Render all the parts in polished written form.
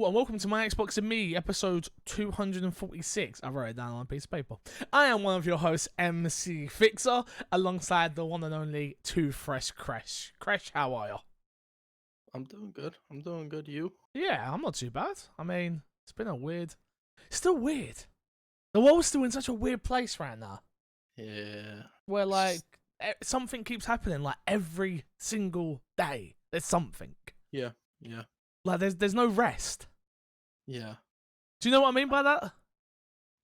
Hello and welcome to My Xbox and Me, episode 246. I wrote it down on a piece of paper. I am one of your hosts, MC Fixer, alongside the one and only Too Fresh Crash. Crash, how are you? I'm doing good. You? Yeah, I'm not too bad. I mean, it's been still weird. The world's still in such a weird place right now. Yeah. Where, like, something keeps happening, like, every single day. There's something. Yeah. Like, there's no rest. Yeah. Do you know what I mean by that?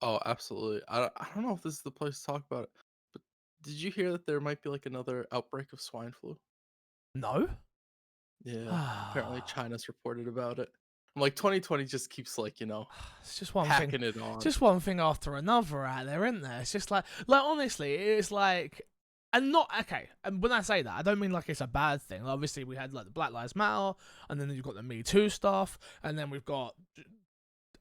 Oh, absolutely. I don't know if this is the place to talk about it, but did you hear that there might be like another outbreak of swine flu? No. Yeah. Apparently China's reported about it. I'm like 2020 just keeps like, It's just one packing thing. it on. Just one thing after another out there, isn't there? It's just like honestly, it's like, and not okay. And when I say that, I don't mean like it's a bad thing. Obviously, we had like the Black Lives Matter, and then you've got the Me Too stuff, and then we've got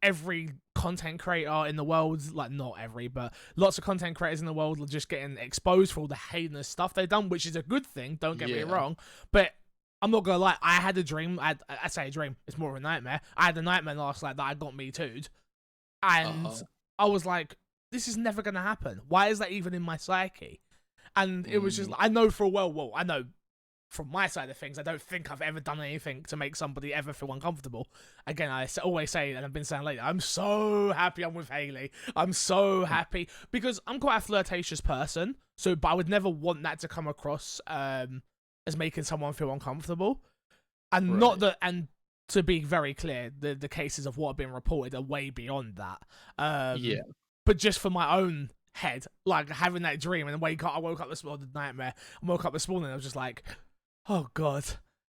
every content creator in the world, like not every, but lots of content creators in the world are just getting exposed for all the heinous stuff they've done, which is a good thing. Don't get me wrong, but I'm not gonna lie, I had a dream. I say a dream, it's more of a nightmare. I had a nightmare last night that I got Me Too'd. And I was like, this is never gonna happen. Why is that even in my psyche? And it was just, I know for a well, I know from my side of things, I don't think I've ever done anything to make somebody ever feel uncomfortable. Again, I always say, and I've been saying lately, I'm so happy I'm with Hayley. I'm so happy because I'm quite a flirtatious person. But I would never want that to come across as making someone feel uncomfortable. And not that, and to be very clear, the cases of what have been reported are way beyond that. But just for my own head, like having that dream and I woke up this morning, nightmare. I woke up this morning, I was just like, oh God.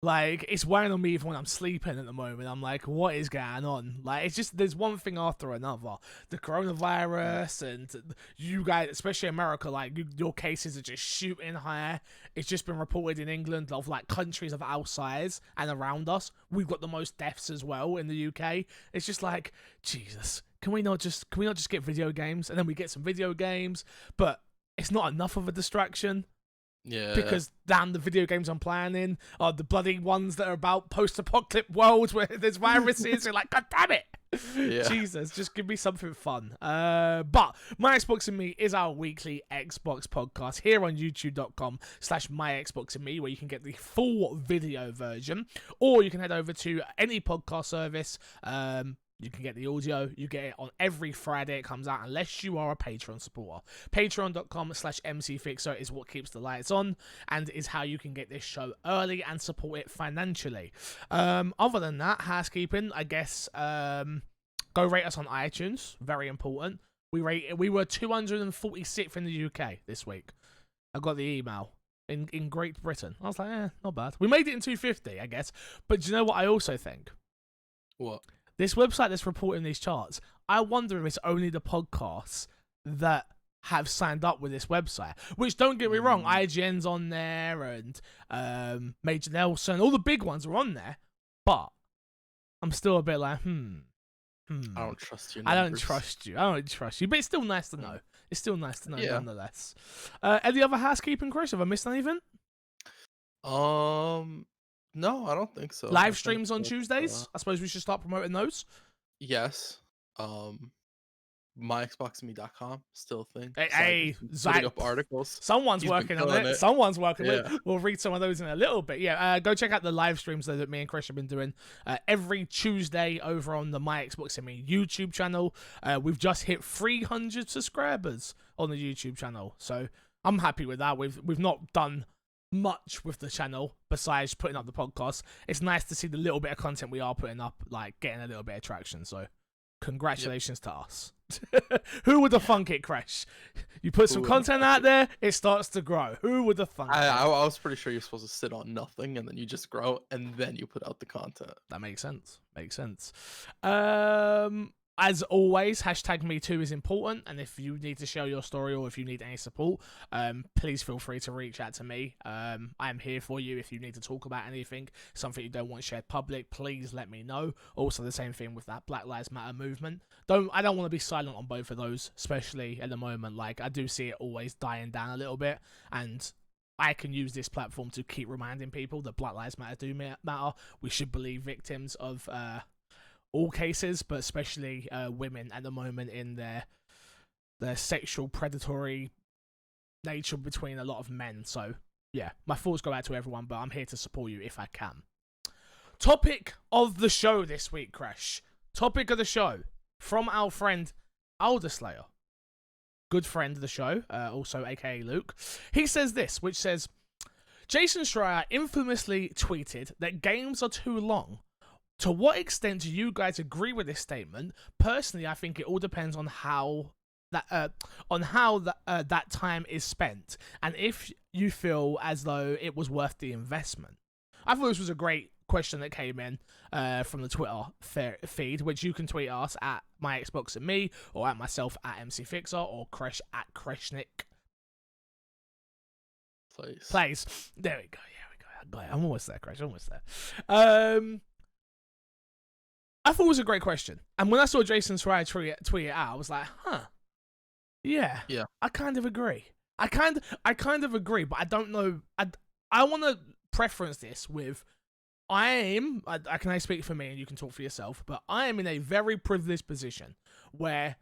Like, it's weighing on me even when I'm sleeping at the moment. I'm like, what is going on? Like, it's just, there's one thing after another. The coronavirus and you guys, especially America, like, your cases are just shooting higher. It's just been reported in England of, like, countries of our size and around us. We've got the most deaths as well in the UK. It's just like, Jesus, can we not just get video games? And then we get some video games, but it's not enough of a distraction. Yeah. Because damn, the video games I'm playing in are the bloody ones that are about post-apocalyptic worlds where there's viruses. You're like, God damn it. Yeah. Jesus, just give me something fun. But My Xbox and Me is our weekly Xbox podcast here on youtube.com/myxboxandme, where you can get the full video version, or you can head over to any podcast service. You can get the audio. You get it on every Friday it comes out, unless you are a Patreon supporter. Patreon.com/MCFixer is what keeps the lights on and is how you can get this show early and support it financially. Other than that, housekeeping, I guess, go rate us on iTunes. Very important. We were 246th in the UK this week. I got the email. In Great Britain. I was like, not bad. We made it in 250, I guess. But do you know what I also think? What? This website that's reporting these charts, I wonder if it's only the podcasts that have signed up with this website. Which, don't get me wrong, IGN's on there and Major Nelson, all the big ones are on there. But I'm still a bit like, I don't trust you. I don't trust you. But it's still nice to know. It's still nice to know nonetheless. Any other housekeeping, Chris? Have I missed anything? No, I don't think so. Live streams on Tuesdays? I suppose we should start promoting those. Yes. myxboxandme.com still a thing. Hey, Zach, up articles. Someone's working on it. Someone's working on it. We'll read some of those in a little bit. Yeah, go check out the live streams that me and Chris have been doing every Tuesday over on the My Xbox and Me YouTube channel. We've just hit 300 subscribers on the YouTube channel, so I'm happy with that. We've not done much with the channel besides putting up the podcast. It's nice to see the little bit of content we are putting up, like getting a little bit of traction. So congratulations to us. Who would have thunk it, Crash? You put some content out there, it starts to grow. Who would have thunk it? I was pretty sure you're supposed to sit on nothing and then you just grow and then you put out the content. That makes sense. As always, #MeToo is important, and if you need to share your story or if you need any support, please feel free to reach out to me. I am here for you if you need to talk about anything, something you don't want shared public, please let me know. Also, the same thing with that Black Lives Matter movement. I don't want to be silent on both of those, especially at the moment. Like, I do see it always dying down a little bit, and I can use this platform to keep reminding people that Black Lives Matter do matter. We should believe victims of all cases, but especially women at the moment in their sexual predatory nature between a lot of men. So yeah, my thoughts go out to everyone, but I'm here to support you if I can. Topic of the show this week, Crash. Topic of the show from our friend Alderslayer. Good friend of the show, also aka Luke. He says this, which says, Jason Schreier infamously tweeted that games are too long. To what extent do you guys agree with this statement? Personally, I think it all depends on how that time is spent, and if you feel as though it was worth the investment. I thought this was a great question that came in from the Twitter feed, which you can tweet us at my Xbox and me, or at myself at MCFixer, or Kresh at Kreshnik. Plays. There we go. Yeah, we go. I'm almost there, Kresh. Almost there. I thought it was a great question, and when I saw Jason Schreier tweet it out, I was like, huh. Yeah. I kind of agree. I kind of agree, but I don't know. I want to preference this with I can only speak for me and you can talk for yourself, but I am in a very privileged position where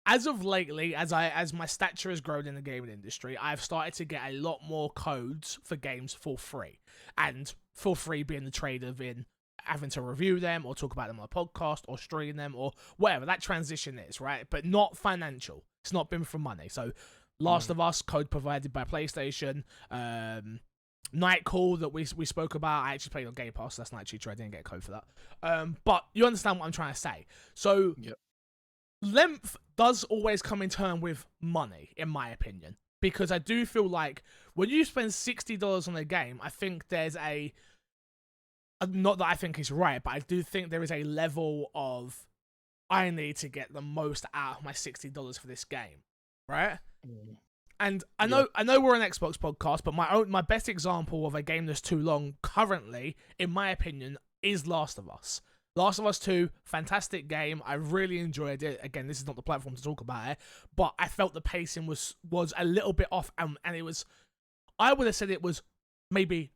as of lately, as my stature has grown in the gaming industry, I've started to get a lot more codes for games for free. And for free being the trade of in having to review them or talk about them on a podcast or stream them or whatever that transition is, right? But not financial. It's not been for money. So Last of Us, code provided by PlayStation. Nightcall that we spoke about, I actually played on Game Pass. That's not actually true. I didn't get a code for that. But you understand what I'm trying to say. So length does always come in turn with money, in my opinion. Because I do feel like when you spend $60 on a game, I think there's not that I think it's right, but I do think there is a level of I need to get the most out of my $60 for this game, right? And I know we're an Xbox podcast, but my best example of a game that's too long currently, in my opinion, is Last of Us. Last of Us 2, fantastic game. I really enjoyed it. Again, this is not the platform to talk about it, but I felt the pacing was a little bit off, and it was, I would have said it was maybe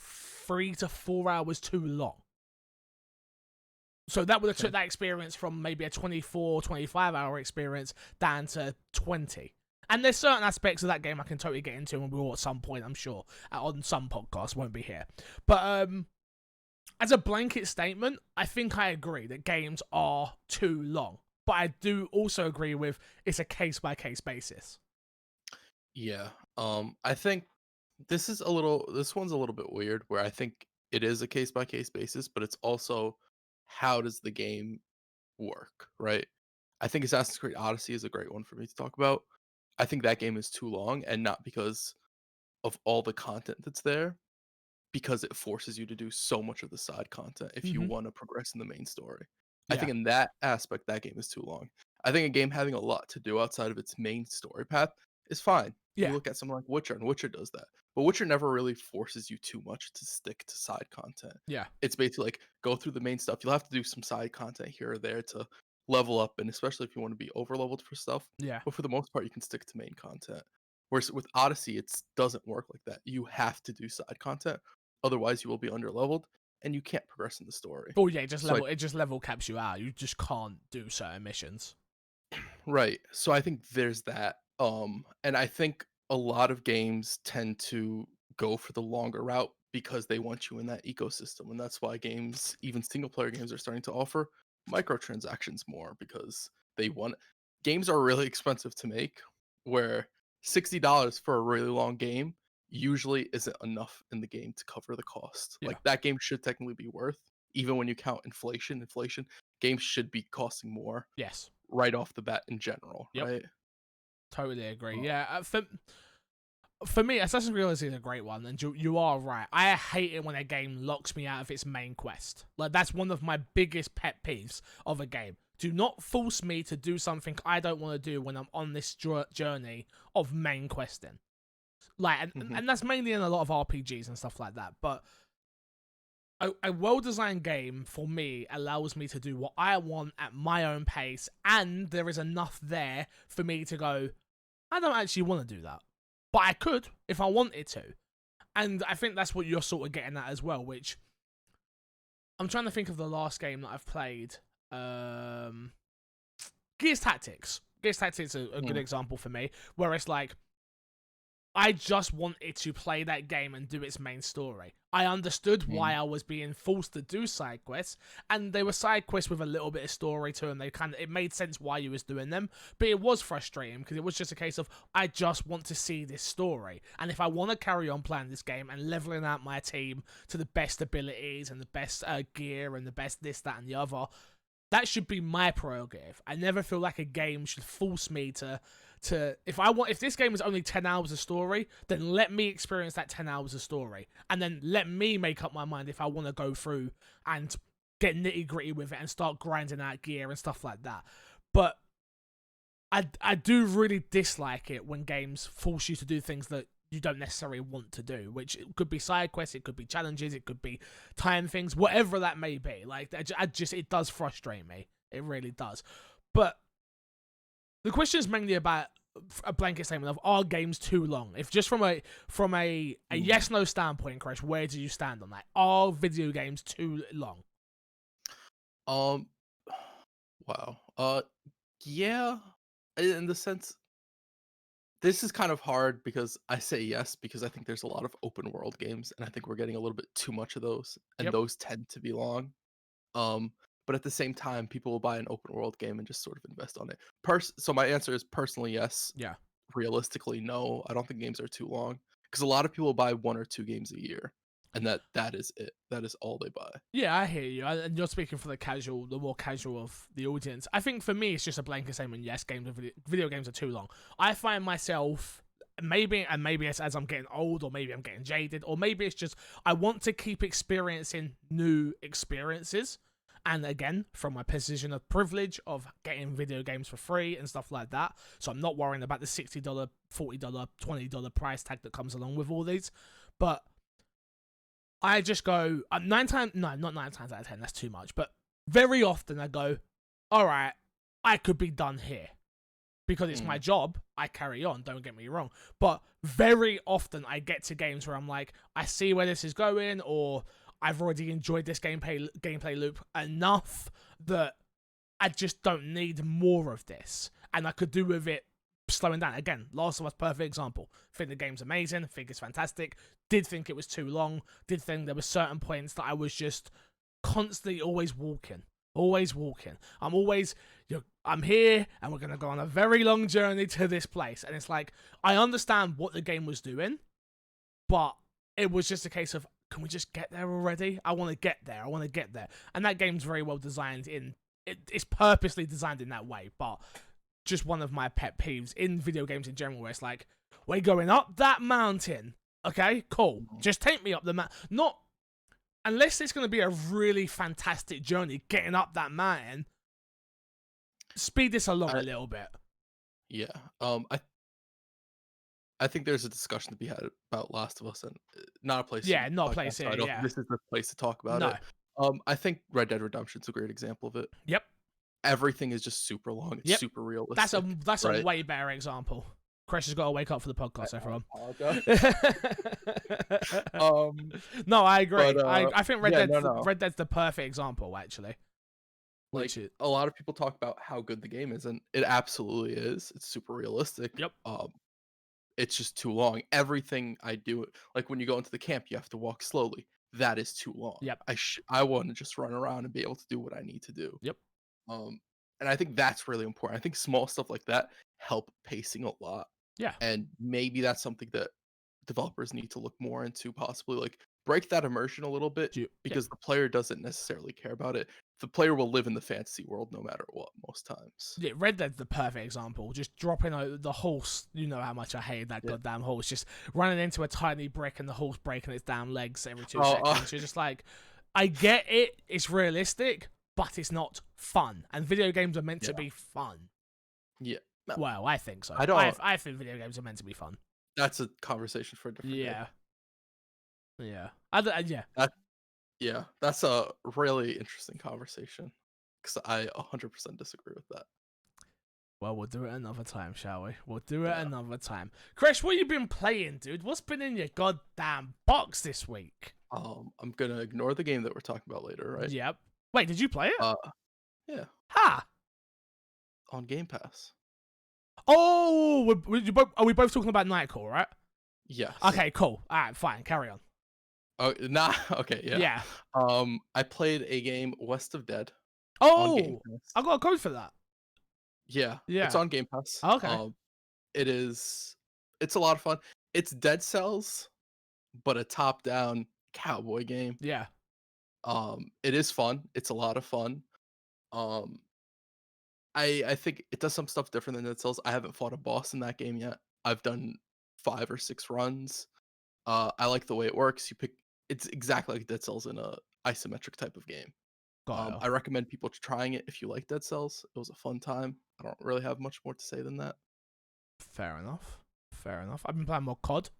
3 to 4 hours too long. So that would have took that experience from maybe a 24, 25-hour experience down to 20. And there's certain aspects of that game I can totally get into when we will at some point, I'm sure, on some podcasts, won't be here. But as a blanket statement, I think I agree that games are too long. But I do also agree with it's a case-by-case basis. Yeah. I think this one's a little bit weird, where I think it is a case-by-case basis, but it's also how does the game work, right? I think Assassin's Creed Odyssey is a great one for me to talk about. I think that game is too long, and not because of all the content that's there, because it forces you to do so much of the side content if you want to progress in the main story. I think in that aspect, that game is too long. I think a game having a lot to do outside of its main story path is fine. You look at something like Witcher, and Witcher does that. But Witcher never really forces you too much to stick to side content. It's basically like, go through the main stuff. You'll have to do some side content here or there to level up, and especially if you want to be over leveled for stuff. But for the most part, you can stick to main content. Whereas with Odyssey, it doesn't work like that. You have to do side content. Otherwise, you will be under leveled and you can't progress in the story. Oh yeah, it just level caps you out. You just can't do certain missions. Right. So I think there's that. And I think a lot of games tend to go for the longer route because they want you in that ecosystem. And that's why games, even single player games, are starting to offer microtransactions more, because games are really expensive to make, where $60 for a really long game usually isn't enough in the game to cover the cost. Like, that game should technically be worth, even when you count inflation, games should be costing more. Right off the bat in general, right? Totally agree. For me, Assassin's Creed Odyssey is a great one, and you are right. I hate it when a game locks me out of its main quest. Like, that's one of my biggest pet peeves of a game. Do not force me to do something I don't want to do when I'm on this journey of main questing. Like, and that's mainly in a lot of RPGs and stuff like that. But a well-designed game, for me, allows me to do what I want at my own pace, and there is enough there for me to go, I don't actually want to do that. But I could, if I wanted to. And I think that's what you're sort of getting at as well, which I'm trying to think of the last game that I've played. Gears Tactics. Gears Tactics is a good example for me, where it's like, I just wanted to play that game and do its main story. I understood why I was being forced to do side quests, and they were side quests with a little bit of story to them. It made sense why you was doing them, but it was frustrating because it was just a case of, I just want to see this story, and if I want to carry on playing this game and leveling out my team to the best abilities and the best gear and the best this, that, and the other, that should be my prerogative. I never feel like a game should force me to if this game is only 10 hours of story, then let me experience that 10 hours of story, and then let me make up my mind if I want to go through and get nitty gritty with it and start grinding out gear and stuff like that. But I do really dislike it when games force you to do things that you don't necessarily want to do, which it could be side quests, it could be challenges, it could be time things, whatever that may be. Like, it does frustrate me. It really does. But the question is mainly about a blanket statement of, are games too long? If just from a yes no standpoint, Crash, where do you stand on that? Are video games too long? Wow. Yeah. In the sense, this is kind of hard because I say yes because I think there's a lot of open world games, and I think we're getting a little bit too much of those, and Yep. those tend to be long. But at the same time, people will buy an open world game and just sort of invest on it. So my answer is personally yes. Yeah. Realistically, no. I don't think games are too long because a lot of people buy 1 or 2 games a year, and that is it. That is all they buy. Yeah, I hear you. And you're speaking for the more casual of the audience. I think for me, it's just a blanket statement. Yes, video games are too long. I find myself maybe it's as I'm getting old, or maybe I'm getting jaded, or maybe it's just I want to keep experiencing new experiences. And again, from my position of privilege of getting video games for free and stuff like that, so I'm not worrying about the $60, $40, $20 price tag that comes along with all these. But I just go, not 9 times out of 10, that's too much, but very often I go, all right, I could be done here. Because it's my job, I carry on, don't get me wrong. But very often I get to games where I'm like, I see where this is going, or I've already enjoyed this gameplay loop enough that I just don't need more of this. And I could do with it slowing down. Again, Last of Us, perfect example. Think the game's amazing, think it's fantastic. Did think it was too long. Did think there were certain points that I was just constantly always walking. I'm here, and we're going to go on a very long journey to this place. And it's like, I understand what the game was doing, but it was just a case of, can we just get there already? I want to get there. And that game's very well designed it's purposely designed in that way, but just one of my pet peeves in video games in general, where it's like, we're going up that mountain. Okay, cool. Just take me up the mountain. Not unless it's going to be a really fantastic journey getting up that mountain. Speed this along a little bit. Yeah. I think there's a discussion to be had about Last of Us, and not a place. Yeah, not a place here. I don't Yeah, think this is the place to talk about no. it. I think Red Dead Redemption's a great example of it. Yep. Everything is just super long. It's super realistic. That's right? a way better example. Chris has got to wake up for the podcast, everyone. No, I agree. But, I think Red Dead's the perfect example, actually. Like, a lot of people talk about how good the game is, and it absolutely is. It's super realistic. Yep. It's just too long. Everything I do, like when you go into the camp, you have to walk slowly. That is too long. Yep. I want to just run around and be able to do what I need to do. Yep. And I think that's really important. I think small stuff like that help pacing a lot. Yeah. And maybe that's something that developers need to look more into, possibly like break that immersion a little bit, because the player doesn't necessarily care about it. The player will live in the fantasy world no matter what, most times. Yeah, Red Dead's the perfect example. Just dropping the horse. You know how much I hated that goddamn horse. Just running into a tiny brick and the horse breaking its damn legs every 2 seconds. You're just like, I get it. It's realistic, but it's not fun. And video games are meant to be fun. Yeah. Well, I think so. I think video games are meant to be fun. That's a conversation for a different day. Yeah. That's a really interesting conversation, because I 100% disagree with that. Well, we'll do it another time, shall we? We'll do it Yeah. another time. Chris, what you been playing, dude? What's been in your goddamn box this week? I'm gonna ignore the game that we're talking about later, right? Yep. Wait, did you play it? Uh, yeah, Ha! on Game Pass. Oh, are we both talking about Nightcall, right? Yes. Okay, cool. All right, fine. Carry on. Oh, nah. Okay, yeah. Yeah. I played a game, West of Dead, on Game Oh, I Pass. got a code for that. Yeah, it's Yeah. on Game Pass. Okay. It's a lot of fun. It's Dead Cells, but a top-down cowboy game. Yeah. It is fun. It's a lot of fun. Um, I think it does some stuff different than Dead Cells. I haven't fought a boss in that game yet. I've done 5 or 6 runs. I like the way it works. It's exactly like Dead Cells in a isometric type of game. Got it. I recommend people trying it if you like Dead Cells. It was a fun time. I don't really have much more to say than that. Fair enough. Fair enough. I've been playing more COD,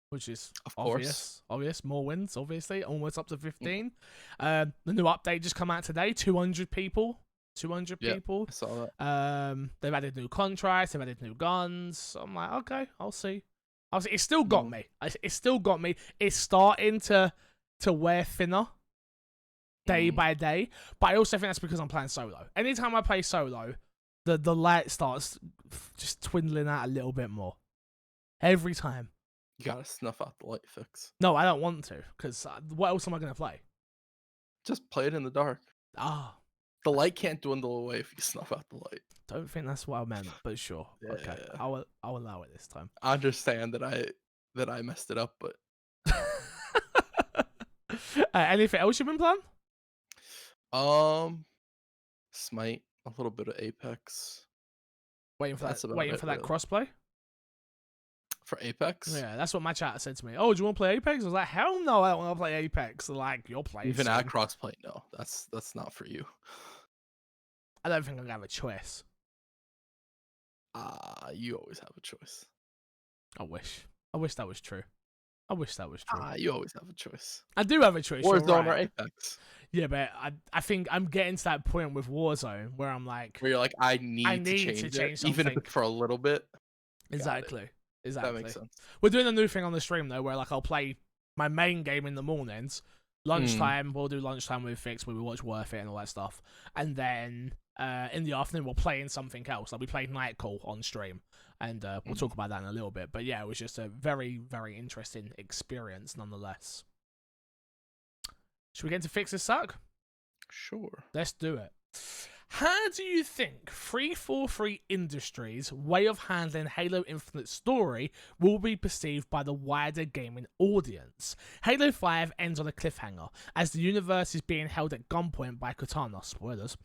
which is Of course. obvious. More wins, obviously. Almost up to 15. The new update just come out today. 200 people. 200 Yeah, people. I saw that. They've added new contracts. They've added new guns. So I'm like, okay, I'll see. It's still got Mhm. me. It's still got me. It's starting to wear thinner day Mm. by day. But I also think that's because I'm playing solo. Anytime I play solo, the light starts just dwindling out a little bit more. Every time. You gotta snuff out the light fix. No, I don't want to, because what else am I going to play? Just play it in the dark. Ah, The light can't dwindle away if you snuff out the light. don't think that's what I meant, but sure. Yeah, Okay, yeah. I'll allow it this time. I understand that I messed it up, but Anything else you've been playing? Smite, a little bit of Apex. Waiting for That's that. about Waiting it, for that really. crossplay. For Apex, Yeah, that's what my chat said to me. Oh, do you want to play Apex? I was like, hell no, I don't want to play Apex. They're like, you'll play. even soon. at crossplay, no, that's not for you. I don't think I'm gonna have a choice. You always have a choice. I wish. I wish that was true. I wish that was true. You always have a choice. I do have a choice. you're Warzone or right. Apex, Yeah, but I think I'm getting to that point with Warzone where I'm like, where you're like, I need to change it, even if something. it's for a little bit. exactly. That makes sense. We're doing a new thing on the stream though, where like I'll play my main game in the mornings, lunchtime. We'll do lunchtime with Fix, where we watch Worth It and all that stuff, and then in the afternoon we'll play in something else. Like we played Nightcall on stream, and we'll talk about that in a little bit. But yeah, it was just a very, very interesting experience nonetheless. Should we get into Fix This Suck? Sure. Let's do it. How do you think 343 Industries' way of handling Halo Infinite's story will be perceived by the wider gaming audience? Halo 5 ends on a cliffhanger, as the universe is being held at gunpoint by Cortana. Spoilers.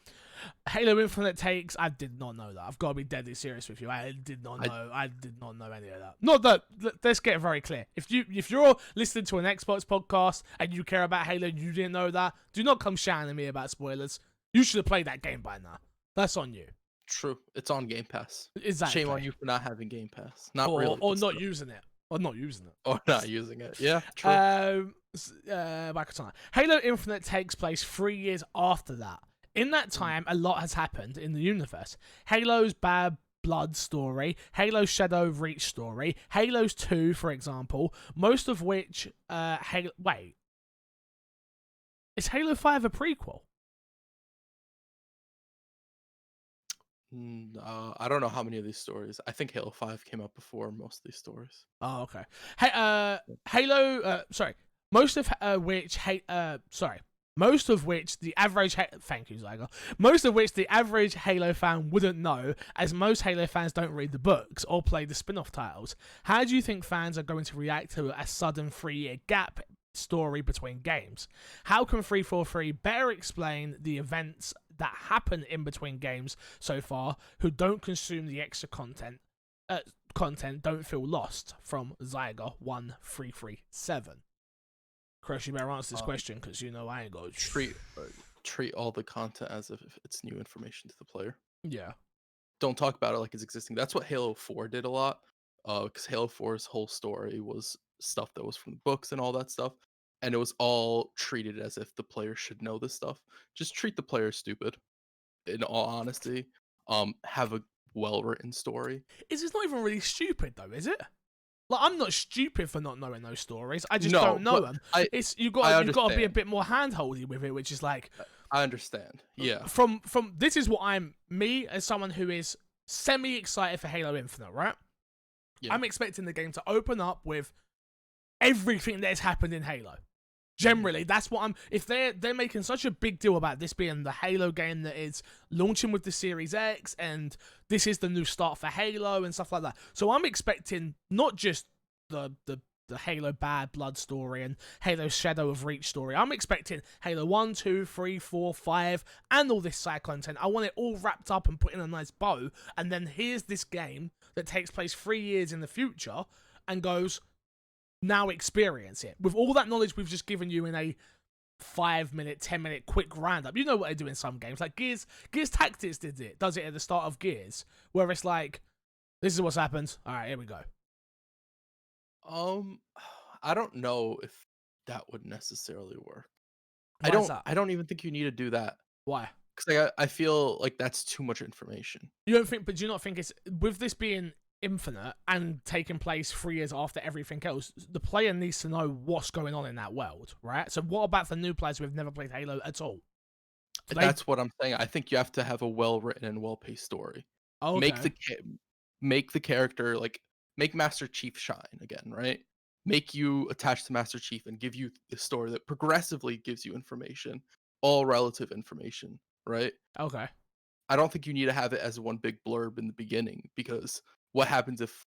Halo Infinite takes... I did not know that. I've got to be deadly serious with you. I did not know. I did not know any of that. Not that... Let's get it very clear. If you're listening to an Xbox podcast and you care about Halo and you didn't know that, do not come shouting at me about spoilers. You should have played that game by now. That's on you. True. It's on Game Pass. Exactly. Shame on you for not having Game Pass. Not or, really. or not using it. Or not using it. Or not using it. Yeah, true. Back to time. Halo Infinite takes place 3 years after that. In that time, a lot has happened in the universe. Halo's Bad Blood story, Halo's Shadow Reach story, Halo's 2, for example, most of which... Wait. Is Halo 5 a prequel? I don't know how many of these stories. I think Halo 5 came out before most of these stories. Oh, okay. Halo. Sorry. Most of which. Most of which the average. Thank you, Zyger. Most of which the average Halo fan wouldn't know, as most Halo fans don't read the books or play the spin-off titles. How do you think fans are going to react to a sudden 3-year gap story between games? How can 343 better explain the events that happen in between games so far, who don't consume the extra content don't feel lost? From Zyger1337. Chris, you better answer this question, because you know I ain't got treat all the content as if it's new information to the player. Yeah. Don't talk about it like it's existing. That's what Halo 4 did a lot. Because Halo 4's whole story was stuff that was from the books and all that stuff. And it was all treated as if the player should know this stuff. Just treat the player stupid, in all honesty. Have a well-written story. It's not even really stupid though, is it? Like, I'm not stupid for not knowing those stories. I just No, don't know but them. I It's you I got to be a understand. bit more handholdy with it, which is like I understand. Yeah. from this is what I'm me as someone who is semi excited for Halo Infinite, right? Yeah. I'm expecting the game to open up with everything that has happened in Halo. Generally, that's what I'm. If they're making such a big deal about this being the Halo game that is launching with the Series X, and this is the new start for Halo and stuff like that. So I'm expecting not just the Halo Bad Blood story and Halo Shadow of Reach story. I'm expecting Halo 1, 2, 3, 4, 5, and all this side content. I want it all wrapped up and put in a nice bow. And then here's this game that takes place 3 years in the future and goes, now experience it. With all that knowledge we've just given you in a 5-minute, 10-minute quick roundup. You know what they do in some games. Like Gears Tactics does it at the start of Gears, where it's like, this is what's happened. All right, here we go. I don't know if that would necessarily work. Why is that? I don't even think you need to do that. Why? Because I feel like that's too much information. You don't think, but do you not think it's, with this being infinite and taking place 3 years after everything else, the player needs to know what's going on in that world, right? So what about the new players who have never played Halo at all? That's what I'm saying. I think you have to have a well-written and well-paced story. Okay. Make the character, like, make Master Chief shine again, right? Make you attached to Master Chief and give you the story that progressively gives you information, all relative information, right? Okay. I don't think you need to have it as one big blurb in the beginning, because what happens if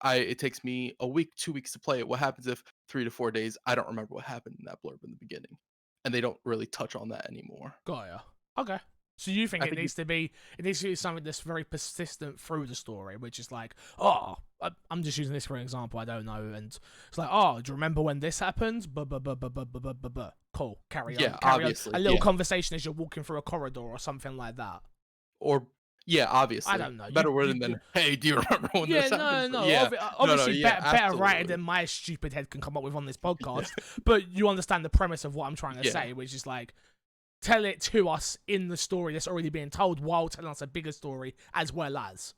it takes me a week, 2 weeks to play it? What happens if 3 to 4 days I don't remember what happened in that blurb in the beginning, and they don't really touch on that anymore? Got ya. Okay. So you think I it think needs to be something that's very persistent through the story, which is like, oh, I'm just using this for an example. I don't know, and it's like, oh, do you remember when this happened? Cool. Carry on. Yeah, Carry on. obviously. A little Yeah. conversation as you're walking through a corridor or something like that. Or yeah, obviously. I don't know. Better wording than, hey, do you remember when Yeah, this happened? no. Yeah. Obviously, yeah, better writing absolutely. than my stupid head can come up with on this podcast. But you understand the premise of what I'm trying to Yeah. say, which is like, tell it to us in the story that's already being told while telling us a bigger story as well as.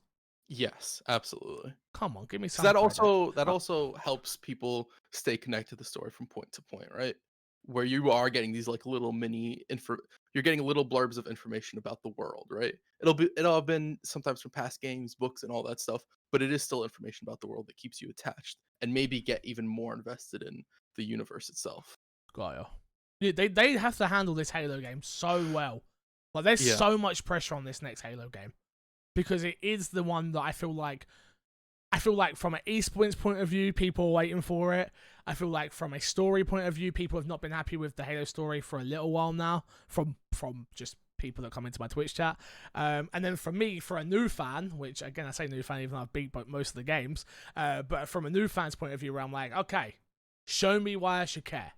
Yes, absolutely. Come on, give me 'Cause some. that credit. also helps people stay connected to the story from point to point, right? Where you are getting these like little mini you're getting little blurbs of information about the world, right? It'll have been sometimes from past games, books, and all that stuff, but it is still information about the world that keeps you attached and maybe get even more invested in the universe itself. Got you. Yeah, they have to handle this Halo game so well. Like, there's Yeah. so much pressure on this next Halo game because it is the one that I feel like from an esports point of view, people are waiting for it. I feel like from a story point of view, people have not been happy with the Halo story for a little while now. From just people that come into my Twitch chat, and then for me, for a new fan, which again I say new fan even though I've beat most of the games, but from a new fan's point of view, where I'm like, okay, show me why I should care.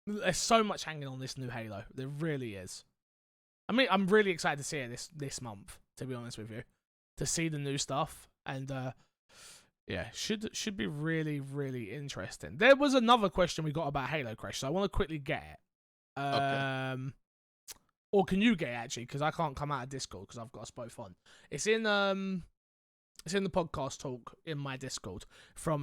There's so much hanging on this new Halo. There really is. I mean, I'm really excited to see it this month, to be honest with you. To see the new stuff. And, yeah, should be really, really interesting. There was another question we got about Halo, Crash, so I want to quickly get it. Okay. Or can you get it, actually? Because I can't come out of Discord because I've got us both on. It's in the podcast talk in my Discord from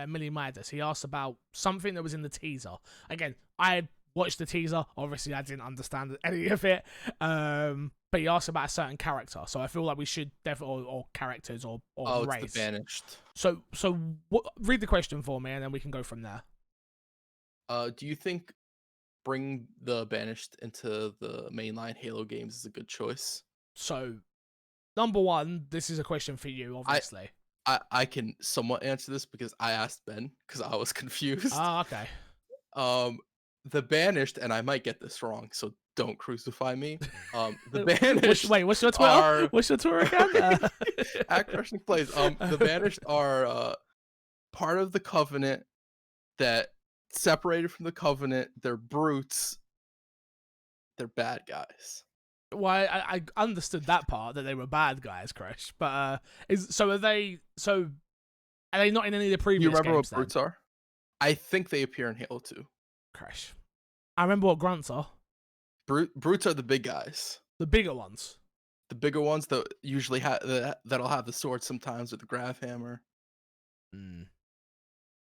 Millie Midas. He asked about something that was in the teaser. Again, I watched the teaser. Obviously, I didn't understand any of it. But he asked about a certain character. So I feel like we should definitely, or characters, or race. It's the Banished. So read the question for me, and then we can go from there. Do you think bring the Banished into the mainline Halo games is a good choice? So, number one, this is a question for you, obviously. I can somewhat answer this because I asked Ben because I was confused. Okay. The Banished, and I might get this wrong, so don't crucify me. The Banished. What's your Twitter? What's your Twitter account? At Crushing Plays. The Banished are part of the Covenant that separated from the Covenant. They're brutes. They're bad guys. Well, I understood that part, that they were bad guys, Crash. But are they not in any of the previous games? You remember what then? brutes are? I think they appear in Halo 2. Crash. I remember what grunts are. Brutes are the big guys. The bigger ones. The bigger ones that usually that'll have the sword sometimes, or the grav hammer. Mm,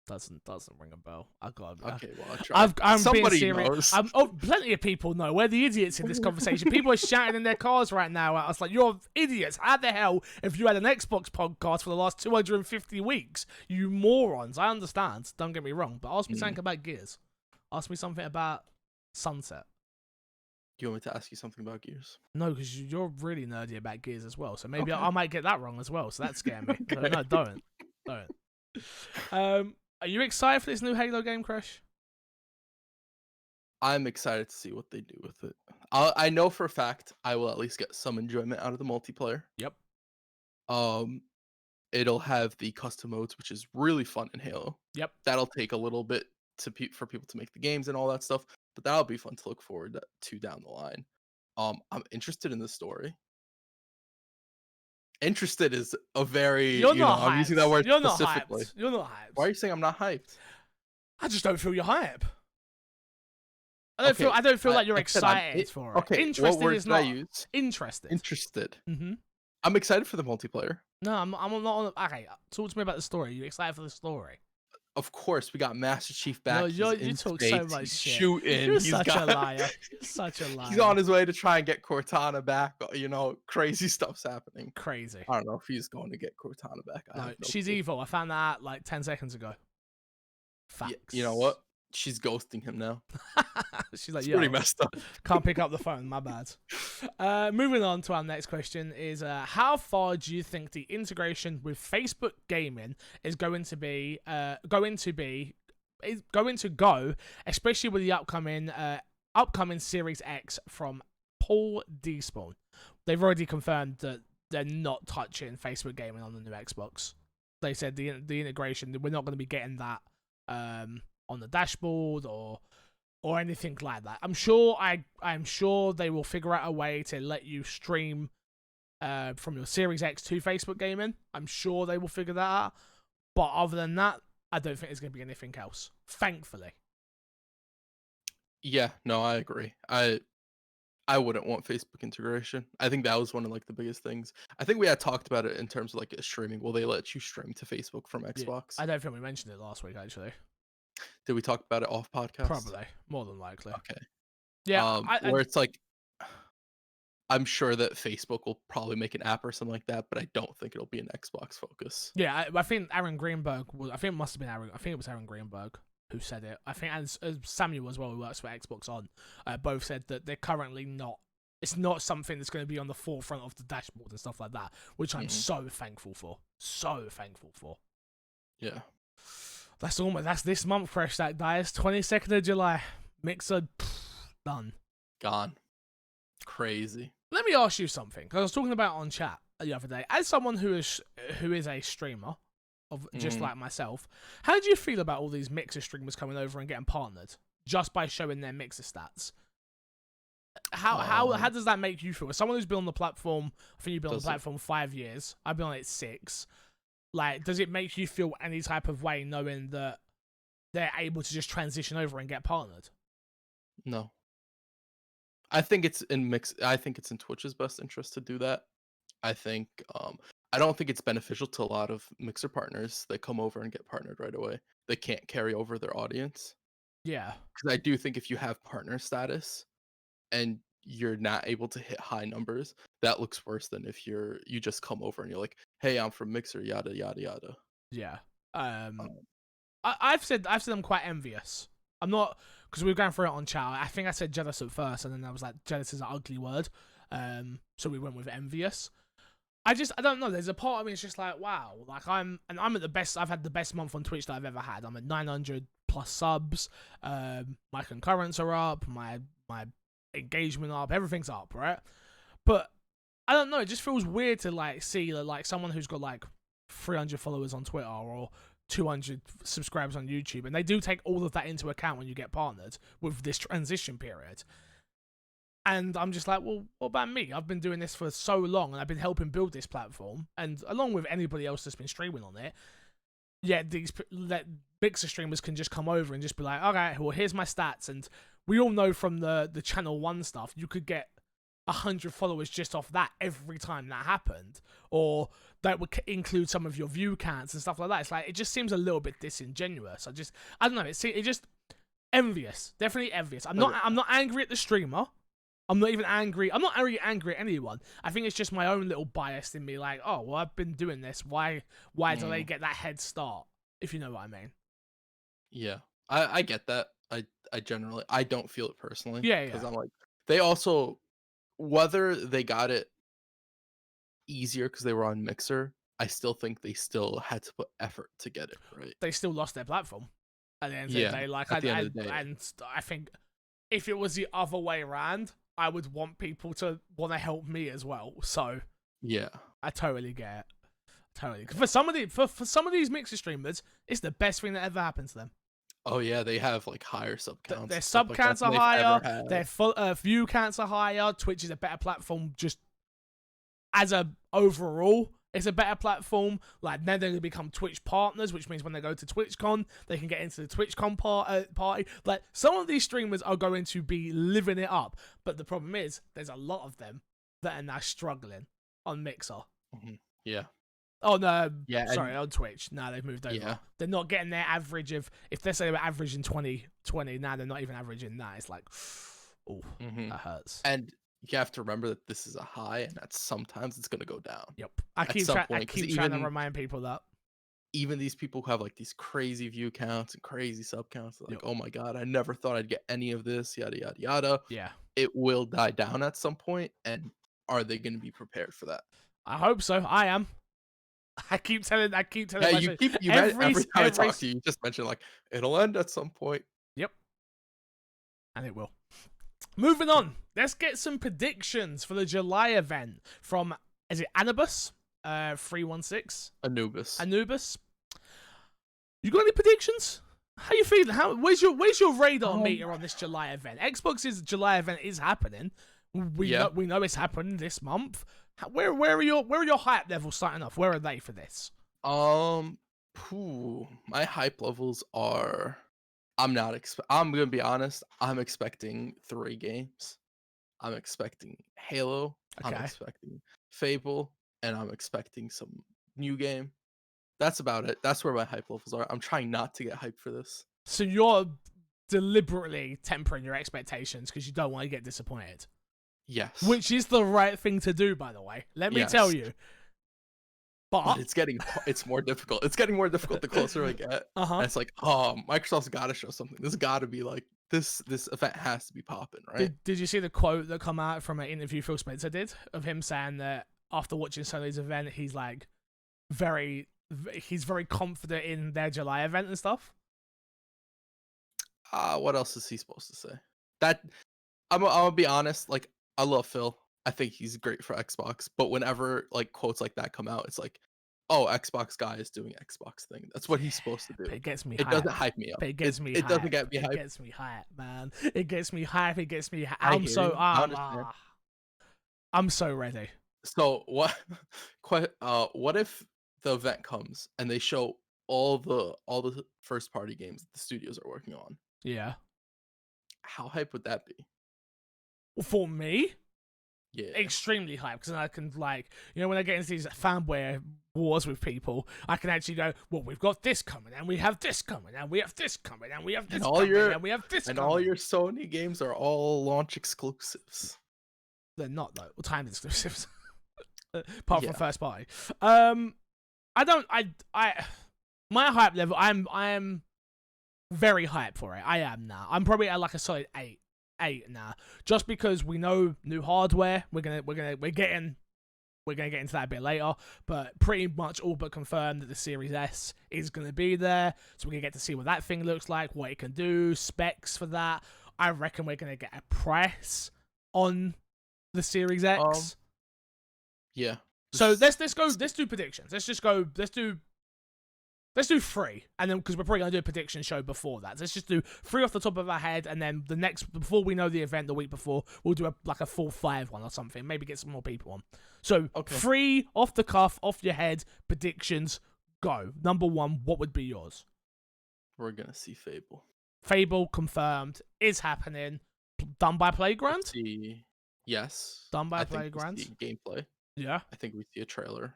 doesn't ring a bell. I got. Okay, well, I tried. I'm being Somebody serious. knows. Plenty of people know. We're the idiots in this conversation. People are shouting in their cars right now at us like, "You're idiots! How the hell if you had an Xbox podcast for the last 250 weeks? You morons!" I understand. Don't get me wrong, but ask me something about Gears. Ask me something about Sunset. Do you want me to ask you something about Gears? No, because you're really nerdy about Gears as well. So maybe Okay. I might get that wrong as well. So that scared me. Okay. No, don't. Are you excited for this new Halo game, Crush? I'm excited to see what they do with it. I know for a fact I will at least get some enjoyment out of the multiplayer. Yep. It'll have the custom modes, which is really fun in Halo. Yep. That'll take a little bit for people to make the games and all that stuff, but that'll be fun to look forward to down the line. I'm interested in the story. Interested is a very You're not hyped. I'm using that word You're specifically. not hyped. You're not hyped. Why are you saying I'm not hyped? I just don't feel your hype. I don't feel like you're excited for it. Okay, Interested what words is not. did I use? Interested. Interested. Mm-hmm. I'm excited for the multiplayer. No, I'm not. Okay, talk to me about the story. Are you excited for the story? Of course, we got Master Chief back. No, you talk so much he's shit. shooting. You're He's such a liar. You're such a liar. He's on his way to try and get Cortana back. Crazy stuff's happening. Crazy. I don't know if he's going to get Cortana back. No, she's evil. I found that out like 10 seconds ago. Facts. You know what? She's ghosting him now. She's like, it's yo, pretty messed up. Can't pick up the phone. My bad. Moving on to our next question is, how far do you think the integration with Facebook Gaming is going to go, especially with the upcoming Series X from Paul Despawn? They've already confirmed that they're not touching Facebook Gaming on the new Xbox. They said the integration, we're not going to be getting that on the dashboard or anything like that. I'm sure they will figure out a way to let you stream from your Series X to Facebook Gaming. I'm sure they will figure that out. But other than that, I don't think there's going to be anything else. Thankfully. Yeah, no, I agree. I wouldn't want Facebook integration. I think that was one of the biggest things. I think we had talked about it in terms of streaming. Will they let you stream to Facebook from Xbox? Yeah, I don't think we mentioned it last week, actually. Did we talk about it off podcast? Probably, more than likely. Okay. Yeah. Where it's I'm sure that Facebook will probably make an app or something like that, but I don't think it'll be an Xbox focus. Yeah, I think Aaron Greenberg it must have been Aaron. I think it was Aaron Greenberg who said it. I think and Samuel as well, who works for Xbox On, both said that they're currently not. It's not something that's going to be on the forefront of the dashboard and stuff like that, which I'm so thankful for. So thankful for. Yeah. That's this month, Fresh, that dies. 22nd of July. Mixer, done. Gone. Crazy. Let me ask you something, because I was talking about it on chat the other day. As someone who is a streamer, of just like myself, how do you feel about all these Mixer streamers coming over and getting partnered just by showing their Mixer stats? How does that make you feel? As someone who's been on the platform, I think you've been on the platform 5 years. I've been on it 6. Does it make you feel any type of way knowing that they're able to just transition over and get partnered? No. I think it's in Twitch's best interest to do that. I think I don't think it's beneficial to a lot of Mixer partners that come over and get partnered right away. They can't carry over their audience. Yeah. Because I do think if you have partner status and you're not able to hit high numbers, that looks worse than if you just come over and you're like, hey, I'm from Mixer, yada yada yada. Yeah. I've said I'm quite envious. I'm not, because we were going through it on chat. I think I said jealous at first, and then I was like, jealous is an ugly word. So we went with envious. I don't know. There's a part of me that's just like, wow, I'm at the best. I've had the best month on Twitch that I've ever had. I'm at 900 plus subs. My concurrents are up. My engagement up. Everything's up, right? But I don't know. It just feels weird to see someone who's got 300 followers on Twitter or 200 subscribers on YouTube, and they do take all of that into account when you get partnered with this transition period. And I'm just like, well, what about me? I've been doing this for so long, and I've been helping build this platform, and along with anybody else that's been streaming on it. Yet these Mixer streamers can just come over and just be like, okay, well, here's my stats, and we all know from the Channel 1 stuff, you could get 100 followers just off that every time that happened, or that would include some of your view counts and stuff like that. It's like, it just seems a little bit disingenuous. I don't know. It just envious, definitely envious. I'm not angry at the streamer. I'm not even angry. I'm not angry at anyone. I think it's just my own little bias in me. Like, oh, well, I've been doing this. Why do they get that head start? If you know what I mean. Yeah, I get that. I generally, I don't feel it personally. Yeah. Because I'm like, they also, whether they got it easier because they were on Mixer, I still think they still had to put effort to get it right. They still lost their platform at the end of Yeah, the day. Like, at the end of the day. And I think if it was the other way around, I would want people to want to help me as well. So Yeah, I totally get it. Totally. For some of these Mixer streamers, it's the best thing that ever happened to them. oh yeah, they have like higher sub counts. Their sub counts are higher. Their view counts are higher. Twitch is a better platform. Just as a overall, it's a better platform. Like, then they're gonna become Twitch partners, which means when they go to TwitchCon, they can get into the TwitchCon party. Like, some of these streamers are going to be living it up. But the problem is, there's a lot of them that are now struggling on Mixer. Yeah. Oh no, yeah, sorry, on Twitch. No, they've moved over. Yeah. They're not getting their average of, if they say they were averaging 2020, now they're not even averaging that. It's like, oh, that hurts. And you have to remember that this is a high, and that sometimes it's gonna go down. Yep. I keep trying to remind people that. Even these people who have like these crazy view counts and crazy sub counts, like, oh my god, I never thought I'd get any of this, yada yada yada. Yeah. It will die down at some point, and are they gonna be prepared for that? I hope so. I am. I keep telling. Yeah, every time I talk to you, you just mention like it'll end at some point. Yep, and it will. Moving on, let's get some predictions for the July event from, is it Anubis? 316. Anubis. You got any predictions? How you feeling? Where's your radar meter on this July event? Xbox's July event is happening. We know it's happening this month. Where are your hype levels starting off? Where are they for this? My hype levels are, I'm gonna be honest, I'm expecting 3 games. I'm expecting Halo, I'm expecting Fable, and I'm expecting some new game. That's about it. That's where my hype levels are. I'm trying not to get hyped for this. So you're deliberately tempering your expectations because you don't want to get disappointed. Yes. Which is the right thing to do, by the way. Let me tell you. But it's more difficult. It's getting more difficult the closer I get. And it's like, oh, Microsoft's got to show something. This got to be like, this event has to be popping, right? Did you see the quote that come out from an interview Phil Spencer did of him saying that after watching Sony's event, he's like very confident in their July event and stuff? What else is he supposed to say? That I'm gonna be honest, like, I love Phil. I think he's great for Xbox. But whenever like quotes like that come out, it's like, oh, Xbox guy is doing Xbox thing. That's what he's supposed to do. It gets me. It doesn't hype me up. It gets me. It doesn't get me hyped. It gets me hype, man. It gets me hype. It gets me. I'm so ready. So what? What if the event comes and they show all the first party games the studios are working on? Yeah. How hype would that be? For me, yeah, extremely hype, because I can, like, you know, when I get into these fanboy wars with people, I can actually go, well, we've got this coming, and we have this coming, and we have this coming, and we have this coming, and we have this coming. And all your Sony games are all launch exclusives. They're not, though. Timed exclusives. Apart from first party. My hype level, I'm very hyped for it. I am now. I'm probably at like a solid 8 now, just because we know new hardware. We're getting into that a bit later, but pretty much all but confirmed that the Series S is gonna be there, so we're gonna get to see what that thing looks like, what it can do, specs for that. I reckon we're gonna get a price on the Series X. Yeah. So let's do predictions. Let's do 3, and then, because we're probably gonna do a prediction show before that. So let's just do 3 off the top of our head, and then the next, before we know the event the week before, we'll do a full 5 one or something. Maybe get some more people on. So 3 off the cuff, off your head predictions. Go. Number 1. What would be yours? We're gonna see Fable. Fable confirmed is happening. Done by Playground. Yes. Done by I think we Playgrounds. see gameplay. Yeah. I think we see a trailer.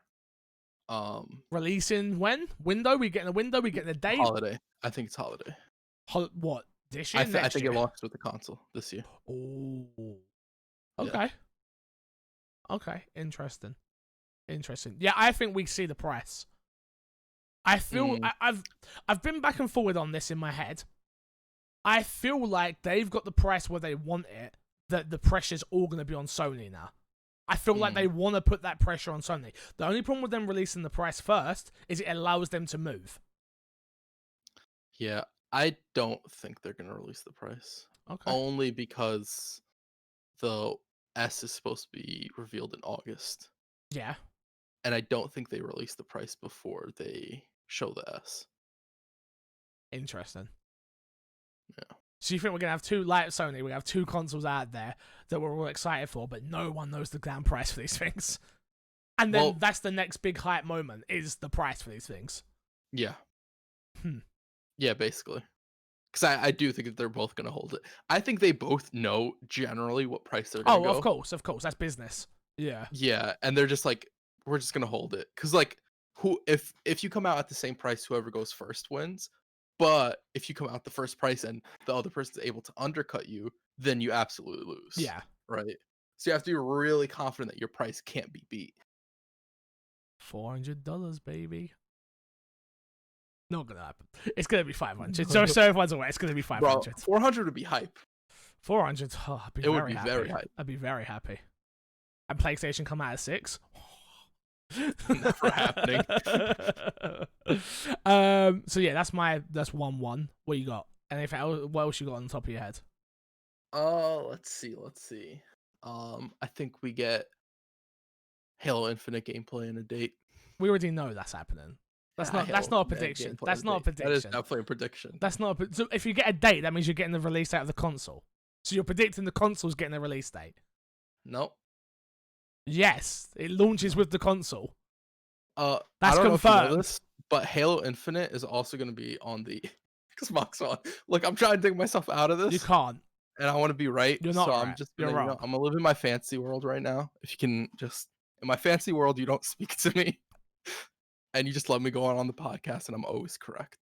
Releasing when? Window? We getting a window? We getting a date? Holiday. I think it's holiday. What? This year? I Next think year? it launches with the console this year. Oh. Yeah. Okay. Okay. Interesting. Yeah, I think we see the price. I feel I've been back and forward on this in my head. I feel like they've got the price where they want it, that the pressure's all going to be on Sony now. I feel like they want to put that pressure on Sony. The only problem with them releasing the price first is it allows them to move. Yeah, I don't think they're going to release the price. Okay. Only because the S is supposed to be revealed in August. Yeah. And I don't think they release the price before they show the S. Interesting. Yeah. So you think we're going to have two, like Sony, we're going to have two consoles out there that we're all excited for, but no one knows the damn price for these things. And then that's the next big hype moment, is the price for these things. Yeah. Yeah, basically. Because I do think that they're both going to hold it. I think they both know generally what price they're going to go. Of course. That's business. Yeah. Yeah, and they're just like, we're just going to hold it. Because, like, if you come out at the same price, whoever goes first wins. But if you come out the first price and the other person's able to undercut you, then you absolutely lose. Yeah. Right? So you have to be really confident that your price can't be beat. $400, baby. Not gonna happen. It's gonna be 500. So everyone's aware. It's gonna be 500. Bro, 400 would be hype. 400. Oh, I'd be very happy. Very hype. I'd be very happy. And PlayStation come out at 6. Never happening. So yeah, that's 1-1. What you got? And what else you got on the top of your head? Let's see. I think we get Halo Infinite gameplay and a date. We already know that's happening. That's not a prediction. That's not a prediction. That is definitely a prediction. That's not so if you get a date, that means you're getting the release date of the console. So you're predicting the console's getting a release date. Nope. Yes, it launches with the console. That's confirmed. Know if you know this, but Halo Infinite is also going to be on the Xbox One. Look, I'm trying to dig myself out of this. You can't. And I want to be right. You're not so right. I'm just You're wrong. I'm gonna live in my fantasy world right now. If you can just in my fantasy world, you don't speak to me, and you just let me go on the podcast, and I'm always correct.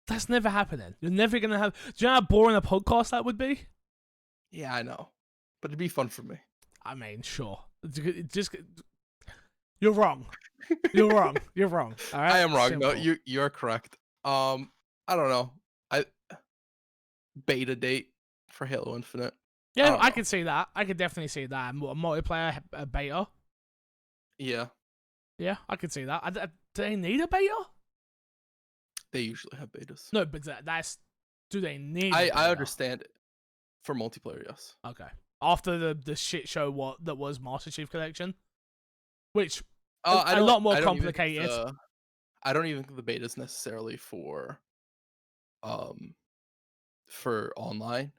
That's never happening. You're never gonna have. Do you know how boring a podcast that would be? Yeah, I know, but it'd be fun for me. I mean, sure. Just you're wrong. You're wrong. You're wrong. All right? I am wrong. Simple. No, you're correct. I don't know. Beta date for Halo Infinite. Yeah, I could see that. I could definitely see that. A multiplayer beta. Yeah. Yeah, I could see that. Do they need a beta? They usually have betas. No, but that's. Do they need? I understand it. For multiplayer, yes. Okay. After the shit show that was Master Chief Collection, which a lot more complicated. I don't even think the beta is necessarily for online,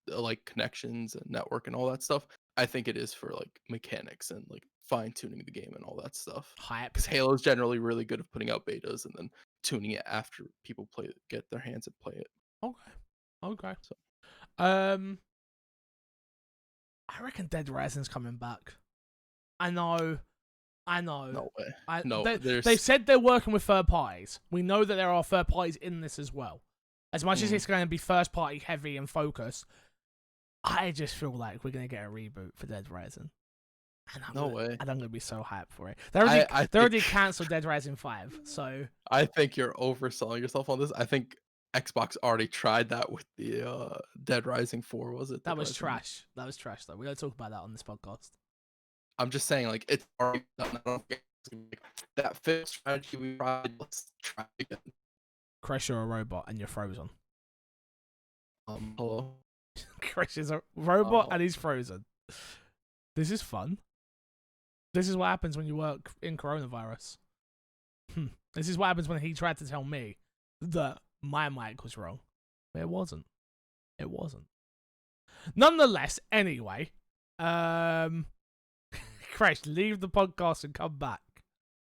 like connections and network and all that stuff. I think it is for like mechanics and like fine tuning the game and all that stuff. Hype. Because Halo is generally really good at putting out betas and then tuning it after people play it, get their hands and play it. Okay. So. I reckon Dead Rising's coming back. I know. No way. They've said they're working with third parties. We know that there are third parties in this as well. As much as it's going to be first party heavy and focused, I just feel like we're going to get a reboot for Dead Rising. And I'm going to be so hyped for it. They already cancelled Dead Rising 5, so... I think you're overselling yourself on this. I think Xbox already tried that with the Dead Rising 4, was it? That was trash. That was trash, though. We're going to talk about that on this podcast. I'm just saying, like, it's already done. That failed strategy, we probably let's try again. Chris, you're a robot and you're frozen. Hello? Chris is a robot and he's frozen. This is fun. This is what happens when you work in coronavirus. This is what happens when he tried to tell me that my mic was wrong. But it wasn't. It wasn't. Nonetheless, anyway, Chris, leave the podcast and come back.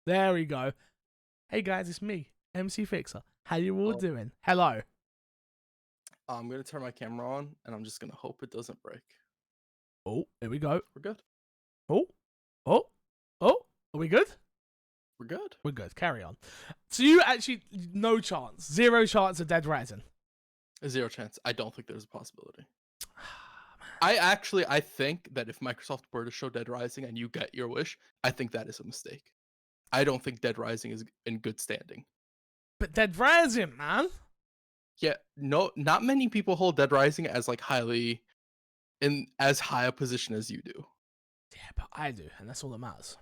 There we go. Hey guys, it's me, MC Fixer. How you all doing? Hello. I'm going to turn my camera on and I'm just going to hope it doesn't break. Oh, here we go. We're good. Oh, oh, oh. Are we good? We're good. We're good. Carry on. So you actually, no chance, 0 chance of Dead Rising. 0 chance. I don't think there's a possibility. I think that if Microsoft were to show Dead Rising and you get your wish, I think that is a mistake. I don't think Dead Rising is in good standing. But Dead Rising, man. Yeah, no, not many people hold Dead Rising as like highly in as high a position as you do. Yeah, but I do, and that's all that matters.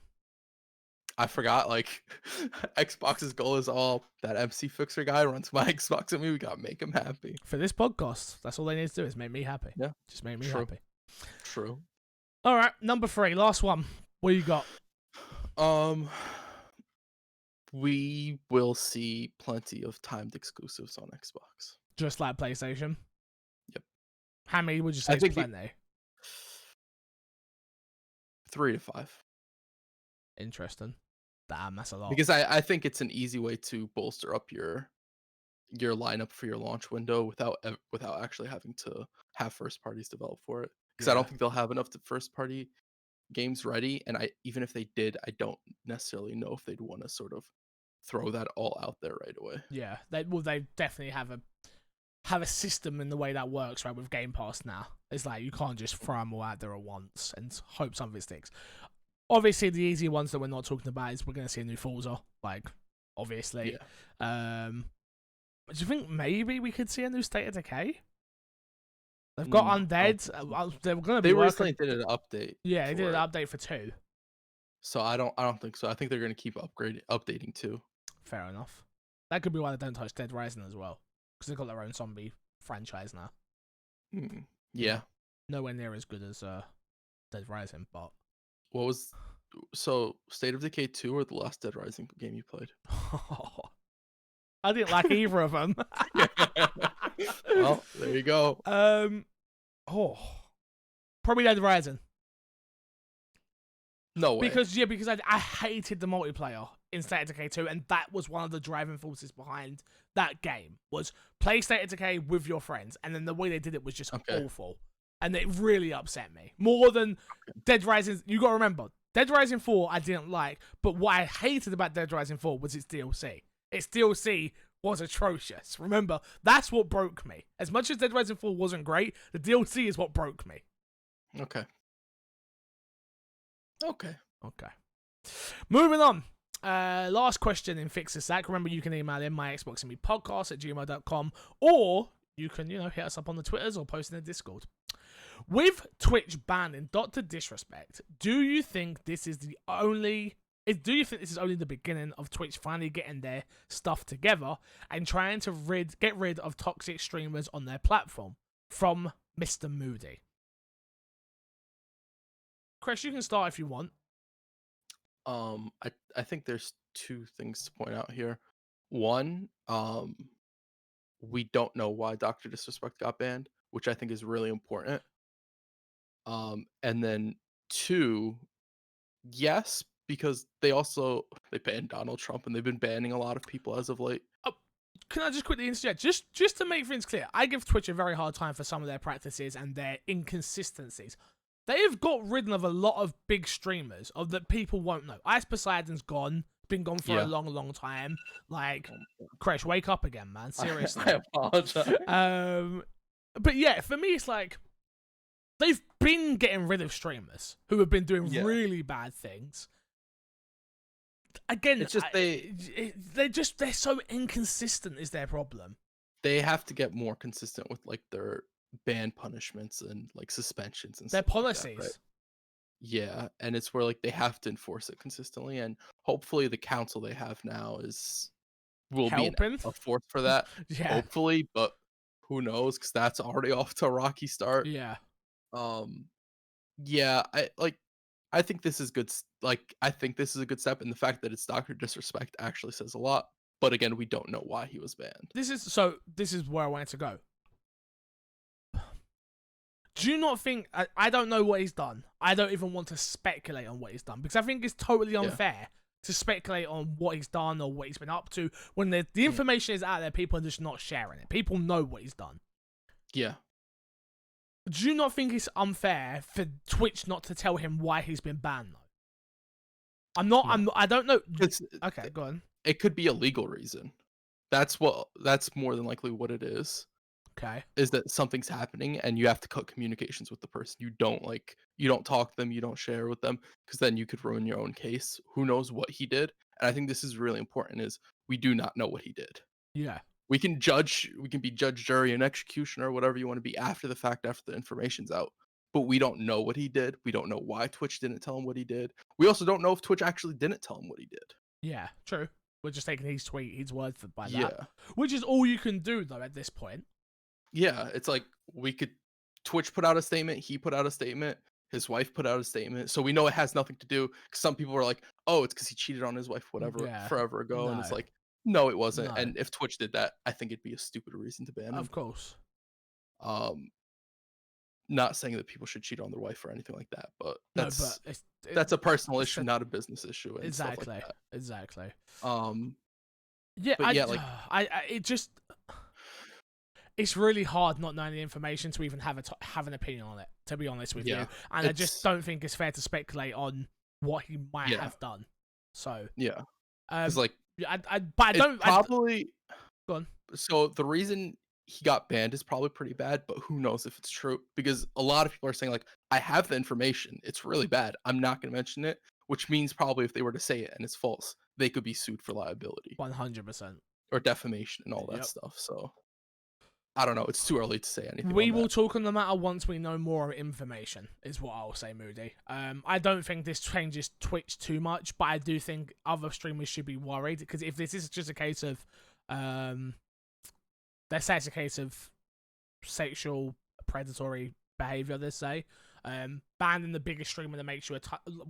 I forgot, like, Xbox's goal is all that MC Fixer guy runs my Xbox and we gotta make him happy. For this podcast, that's all they need to do is make me happy. Yeah. Just make me True. happy. True. All right, number 3, last one. What you got? We will see plenty of timed exclusives on Xbox. Just like PlayStation? Yep. How many would you say is plenty? 3 to 5. Interesting. Damn, that's a lot. Because I think it's an easy way to bolster up your lineup for your launch window without actually having to have first parties develop for it. Because I don't think they'll have enough first party games ready, and even if they did, I don't necessarily know if they'd want to sort of throw that all out there right away. Yeah, they definitely have a system in the way that works, right, with Game Pass now. It's like you can't just throw them all out there at once and hope something sticks. Obviously, the easy ones that we're not talking about is we're going to see a new Forza, like, obviously. Yeah. Do you think maybe we could see a new State of Decay? They've got Undead. They're going to be. They recently did an update. Yeah, they did an update for 2. So I don't think so. I think they're going to keep updating too. Fair enough. That could be why they don't touch Dead Rising as well, because they've got their own zombie franchise now. Yeah. Nowhere near as good as Dead Rising, but. State of Decay 2 or the last Dead Rising game you played? I didn't like either of them. Well, there you go. Probably Dead Rising. No way. Because I hated the multiplayer in State of Decay 2, and that was one of the driving forces behind that game, was play State of Decay with your friends, and then the way they did it was just awful. And it really upset me. More than Dead Rising. You got to remember, Dead Rising 4 I didn't like, but what I hated about Dead Rising 4 was its DLC. Its DLC was atrocious. Remember, that's what broke me. As much as Dead Rising 4 wasn't great, the DLC is what broke me. Okay. Moving on. Last question in Fix a Sack. Remember, you can email in myxboxandmepodcast@gmail.com, or you can, hit us up on the Twitters or post in the Discord. With Twitch banning Dr. Disrespect, do you think this is only the beginning of Twitch finally getting their stuff together and trying to get rid of toxic streamers on their platform? From Mr. Moody. Chris, you can start if you want. I think there's 2 things to point out here. One, we don't know why Dr. Disrespect got banned, which I think is really important. And then 2, yes, because they banned Donald Trump, and they've been banning a lot of people as of late. Can I just quickly interject? Just to make things clear, I give Twitch a very hard time for some of their practices and their inconsistencies. They have got rid of a lot of big streamers that people won't know. Ice Poseidon's gone. Been gone for a long, long time. Like, Crash, wake up again, man. Seriously. I apologize. But yeah, for me, it's like they've been getting rid of streamers who have been doing really bad things. Again, it's just they're so inconsistent is their problem. They have to get more consistent with like their ban punishments and like suspensions and their stuff policies. Like that, right? Yeah, and it's where like they have to enforce it consistently, and hopefully the council they have now will be a force for that. Yeah. Hopefully, but who knows? Because that's already off to a rocky start. Yeah. Yeah, I think this is good. Like, I think this is a good step, and the fact that it's Dr. Disrespect actually says a lot. But again, we don't know why he was banned. This is where I wanted to go. Do you not think... I don't know what he's done. I don't even want to speculate on what he's done, because I think it's totally unfair to speculate on what he's done or what he's been up to when the information is out there. People are just not sharing it. People know what he's done. Yeah. do you not think it's unfair for Twitch not to tell him why he's been banned though? No. I don't know. It's, Okay, go on. it could be a legal reason. That's more than likely what it is. Okay. Is that something's happening and you have to cut communications with the person. You don't talk to them, you don't share with them, because then you could ruin your own case. Who knows what he did? And I think this is really important is we do not know what he did. Yeah. We can be judge, jury, and executioner, whatever you want to be after the fact, after the information's out. But we don't know what he did. We don't know why Twitch didn't tell him what he did. We also don't know if Twitch actually didn't tell him what he did. Yeah, true. We're just taking his tweet, his word for by Yeah. that. Which is all you can do though at this point. Yeah, it's like Twitch put out a statement, he put out a statement, his wife put out a statement. So we know it has nothing to do, because some people were like, "Oh, it's because he cheated on his wife, whatever, Yeah. forever ago." And it's No. like, no, it wasn't. No. And if Twitch did that, I think it'd be a stupid reason to ban him. Of course. Not saying that people should cheat on their wife or anything like that, but No, that's but that's a personal issue, not a business issue. And exactly. Stuff like that. Exactly. Yeah, Yeah, yeah, like it just, it's really hard not knowing the information to even have an opinion on it, to be honest with you. And I just don't think it's fair to speculate on what he might have done. So yeah, it's like but I don't probably. Go on. So the reason he got banned is probably pretty bad, but who knows if it's true, because a lot of people are saying like, I have the information, it's really bad, I'm not going to mention it, which means probably if they were to say it and it's false, they could be sued for liability 100% or defamation and all that stuff. So I don't know, it's too early to say anything. We will talk on the matter once we know more information, is what I'll say, Moody. I don't think this changes Twitch too much, but I do think other streamers should be worried, because if this is just a case of let's say it's a case of sexual predatory behavior, let's say, banning the biggest streamer that makes you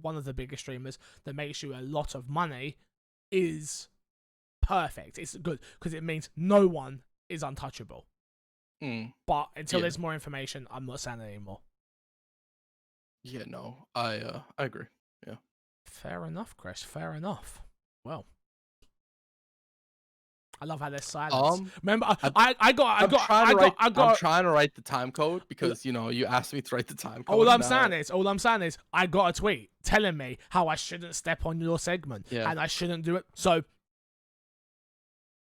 one of the biggest streamers that makes you a lot of money is perfect. It's good because it means no one is untouchable. But until there's more information, I'm not saying it anymore. Yeah, no, I agree. Yeah. Fair enough, Chris. Fair enough. Well, I love how there's silence. Remember, I'm trying to write the time code, because you asked me to write the time code. All I'm saying is I got a tweet telling me how I shouldn't step on your segment and I shouldn't do it. So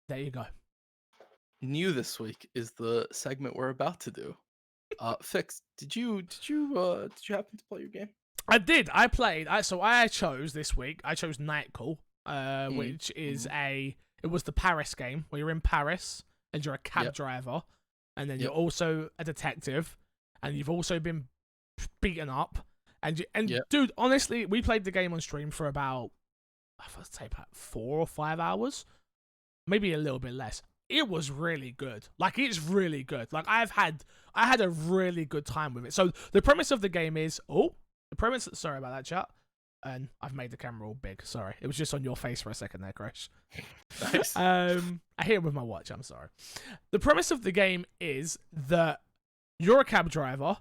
there you go. New this week is the segment we're about to do. Fix, did you happen to play your game? I did. I played. I chose this week. I chose Night Call, which is it was the Paris game where you're in Paris and you're a cab driver, and then you're also a detective, and you've also been beaten up. And dude, honestly, we played the game on stream for about, I'd say about 4 or 5 hours, maybe a little bit less. It was really good. Like, it's really good. Like, I had a really good time with it. So the premise of the game is, sorry about that, chat. And I've made the camera all big. Sorry. It was just on your face for a second there, Chris. Nice. I hit it with my watch. I'm sorry. The premise of the game is that you're a cab driver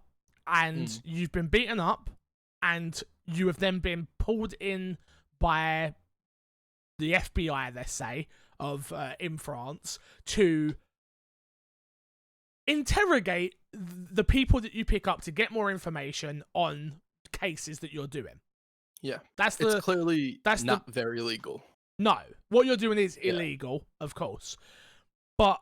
and you've been beaten up and you have then been pulled in by the FBI, let's say, in France to interrogate the people that you pick up to get more information on cases that you're doing. Yeah, it's clearly not very legal. No, what you're doing is illegal, of course. But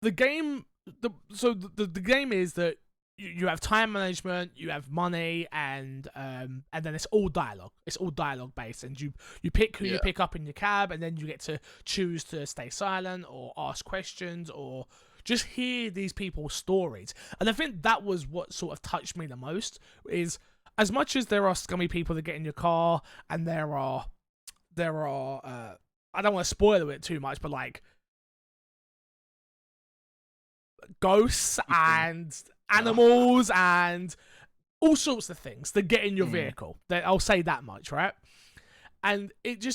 the game, the game is that you have time management, you have money, and then it's all dialogue. It's all dialogue based, and you pick who you pick up in your cab, and then you get to choose to stay silent or ask questions or just hear these people's stories. And I think that was what sort of touched me the most. Is as much as there are scummy people that get in your car, and there are I don't want to spoil it too much, but like ghosts and animals and all sorts of things that get in your vehicle. I'll say that much, right? And it's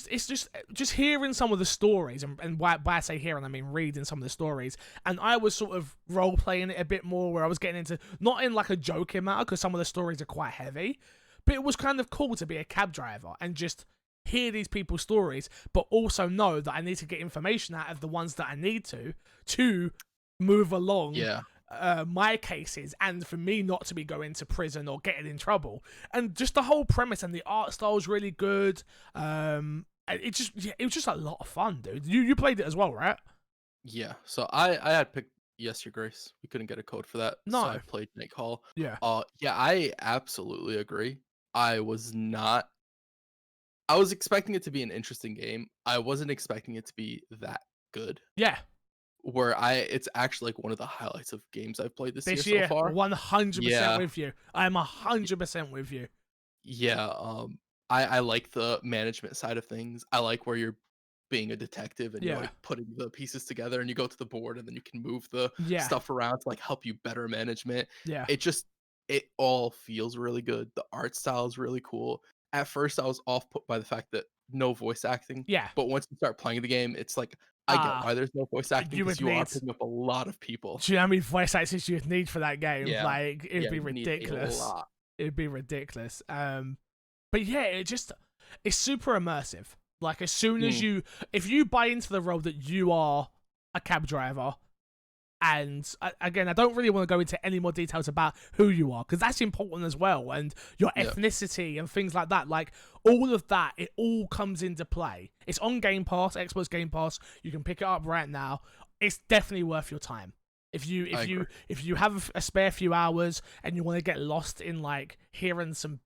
just hearing some of the stories, and by I say hearing, I mean reading some of the stories. And I was sort of role playing it a bit more, where I was getting into, not in like a joking matter, because some of the stories are quite heavy, but it was kind of cool to be a cab driver and just hear these people's stories, but also know that I need to get information out of the ones that I need to move along. my cases, and for me not to be going to prison or getting in trouble. And just the whole premise and the art style is really good. It was just a lot of fun, dude. You played it as well, right? Yeah. So I had picked Yes Your Grace. We couldn't get a code for that, so I No. played Night Call. Yeah. Yeah, I absolutely agree. I was not. I was expecting it to be an interesting game. I wasn't expecting it to be that good. Yeah. It's actually like one of the highlights of games I've played this year This so year, far. 100% Yeah. with you. I am 100% with you. Yeah, I like the management side of things. I like where you're being a detective and you're Yeah. like putting the pieces together and you go to the board and then you can move the Yeah. stuff around to like help you better management. Yeah. It all feels really good. The art style is really cool. At first I was off put by the fact that no voice acting, Yeah. but once you start playing the game, it's like I get Ah, why there's no voice acting you because would you are need. picking up a lot of people. Do you know how many voice actors you'd need for that game? Yeah. Like, it'd Yeah, be you need a ridiculous. lot. It'd be ridiculous. But yeah, it's super immersive. Like, as soon as Mm, if you buy into the role that you are a cab driver, and again, I don't really want to go into any more details about who you are because that's important as well, and your yeah. ethnicity and things like that. Like, all of that, it all comes into play. It's on Game Pass, Xbox Game Pass. You can pick it up right now. It's definitely worth your time. I agree. If you have a spare few hours and you want to get lost in like hearing some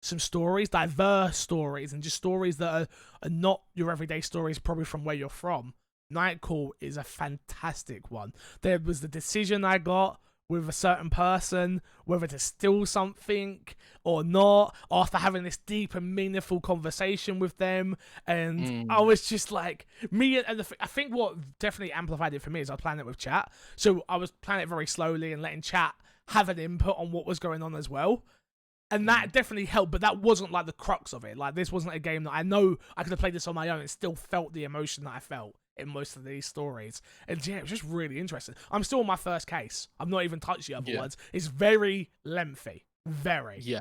stories, diverse stories, and just stories that are not your everyday stories, probably from where you're from, Night Call is a fantastic one. There was the decision I got with a certain person, whether to steal something or not, after having this deep and meaningful conversation with them. And I Mm, was just like, I think what definitely amplified it for me is I was playing it with chat. So I was playing it very slowly and letting chat have an input on what was going on as well. And mm, that definitely helped, but that wasn't like the crux of it. Like, this wasn't a game that I know I could have played this on my own and still felt the emotion that I felt in most of these stories. And yeah, it was just really interesting. I'm still on my first case. I've not even touched the other yeah. ones. It's very lengthy. Very. Yeah.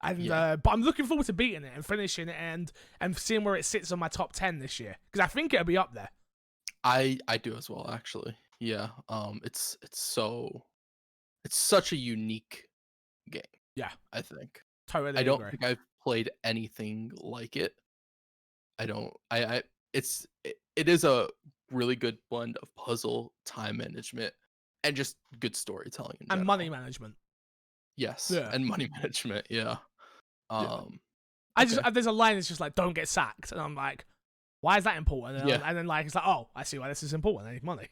And Yeah. but I'm looking forward to beating it and finishing it and seeing where it sits on my top 10 this year. Because I think it'll be up there. I do as well, actually. Yeah. It's such a unique game, Yeah, I think. I totally don't agree. think I've played anything like it. I don't I it is a really good blend of puzzle, time management, and just good storytelling in And money general. management. Yes, Yeah. and money management, yeah. Yeah. Um, okay. There's a line that's just like, don't get sacked. And I'm like, why is that important? Yeah, And then like, it's like, oh, I see why this is important. I need money.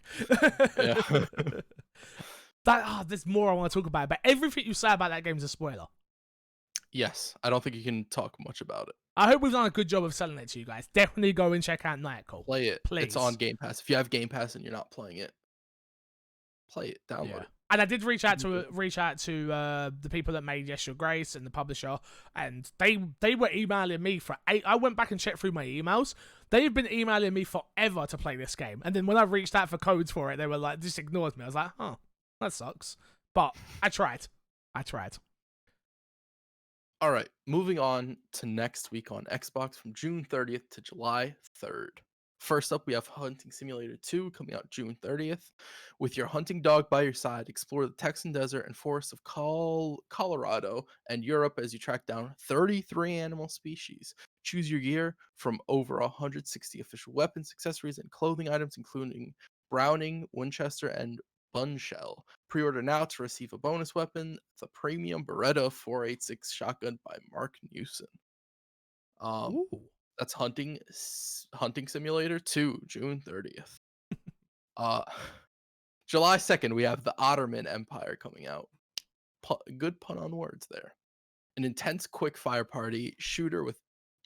yeah. There's more I want to talk about, but everything you say about that game is a spoiler. Yes, I don't think you can talk much about it. I hope we've done a good job of selling it to you guys. Definitely go and check out Night Call. Play it. It's on Please. Game Pass. If you have Game Pass and you're not playing it, play it, download Yeah. it. And I did reach out You to do. the people that made Yes Your Grace and the publisher, and they were emailing me for I went back and checked through my emails. They've been emailing me forever to play this game, and then when I reached out for codes for it, they were like, just ignored me. I was like, oh, that sucks. But I tried. I tried. All right, moving on to next week on Xbox from June 30th to July 3rd. First up, we have Hunting Simulator 2 coming out June 30th. With your hunting dog by your side, explore the Texan desert and forests of Colorado and Europe as you track down 33 animal species. Choose your gear from over 160 official weapons, accessories, and clothing items, including Browning, Winchester, and Bunshell. Pre-order now to receive a bonus weapon, the premium Beretta 486 shotgun by Mark Newson. Um, Ooh. that's Hunting Simulator 2, June 30th. Uh, July 2nd, we have the Ottoman Empire coming out. Good pun on words there. An intense quick fire party shooter with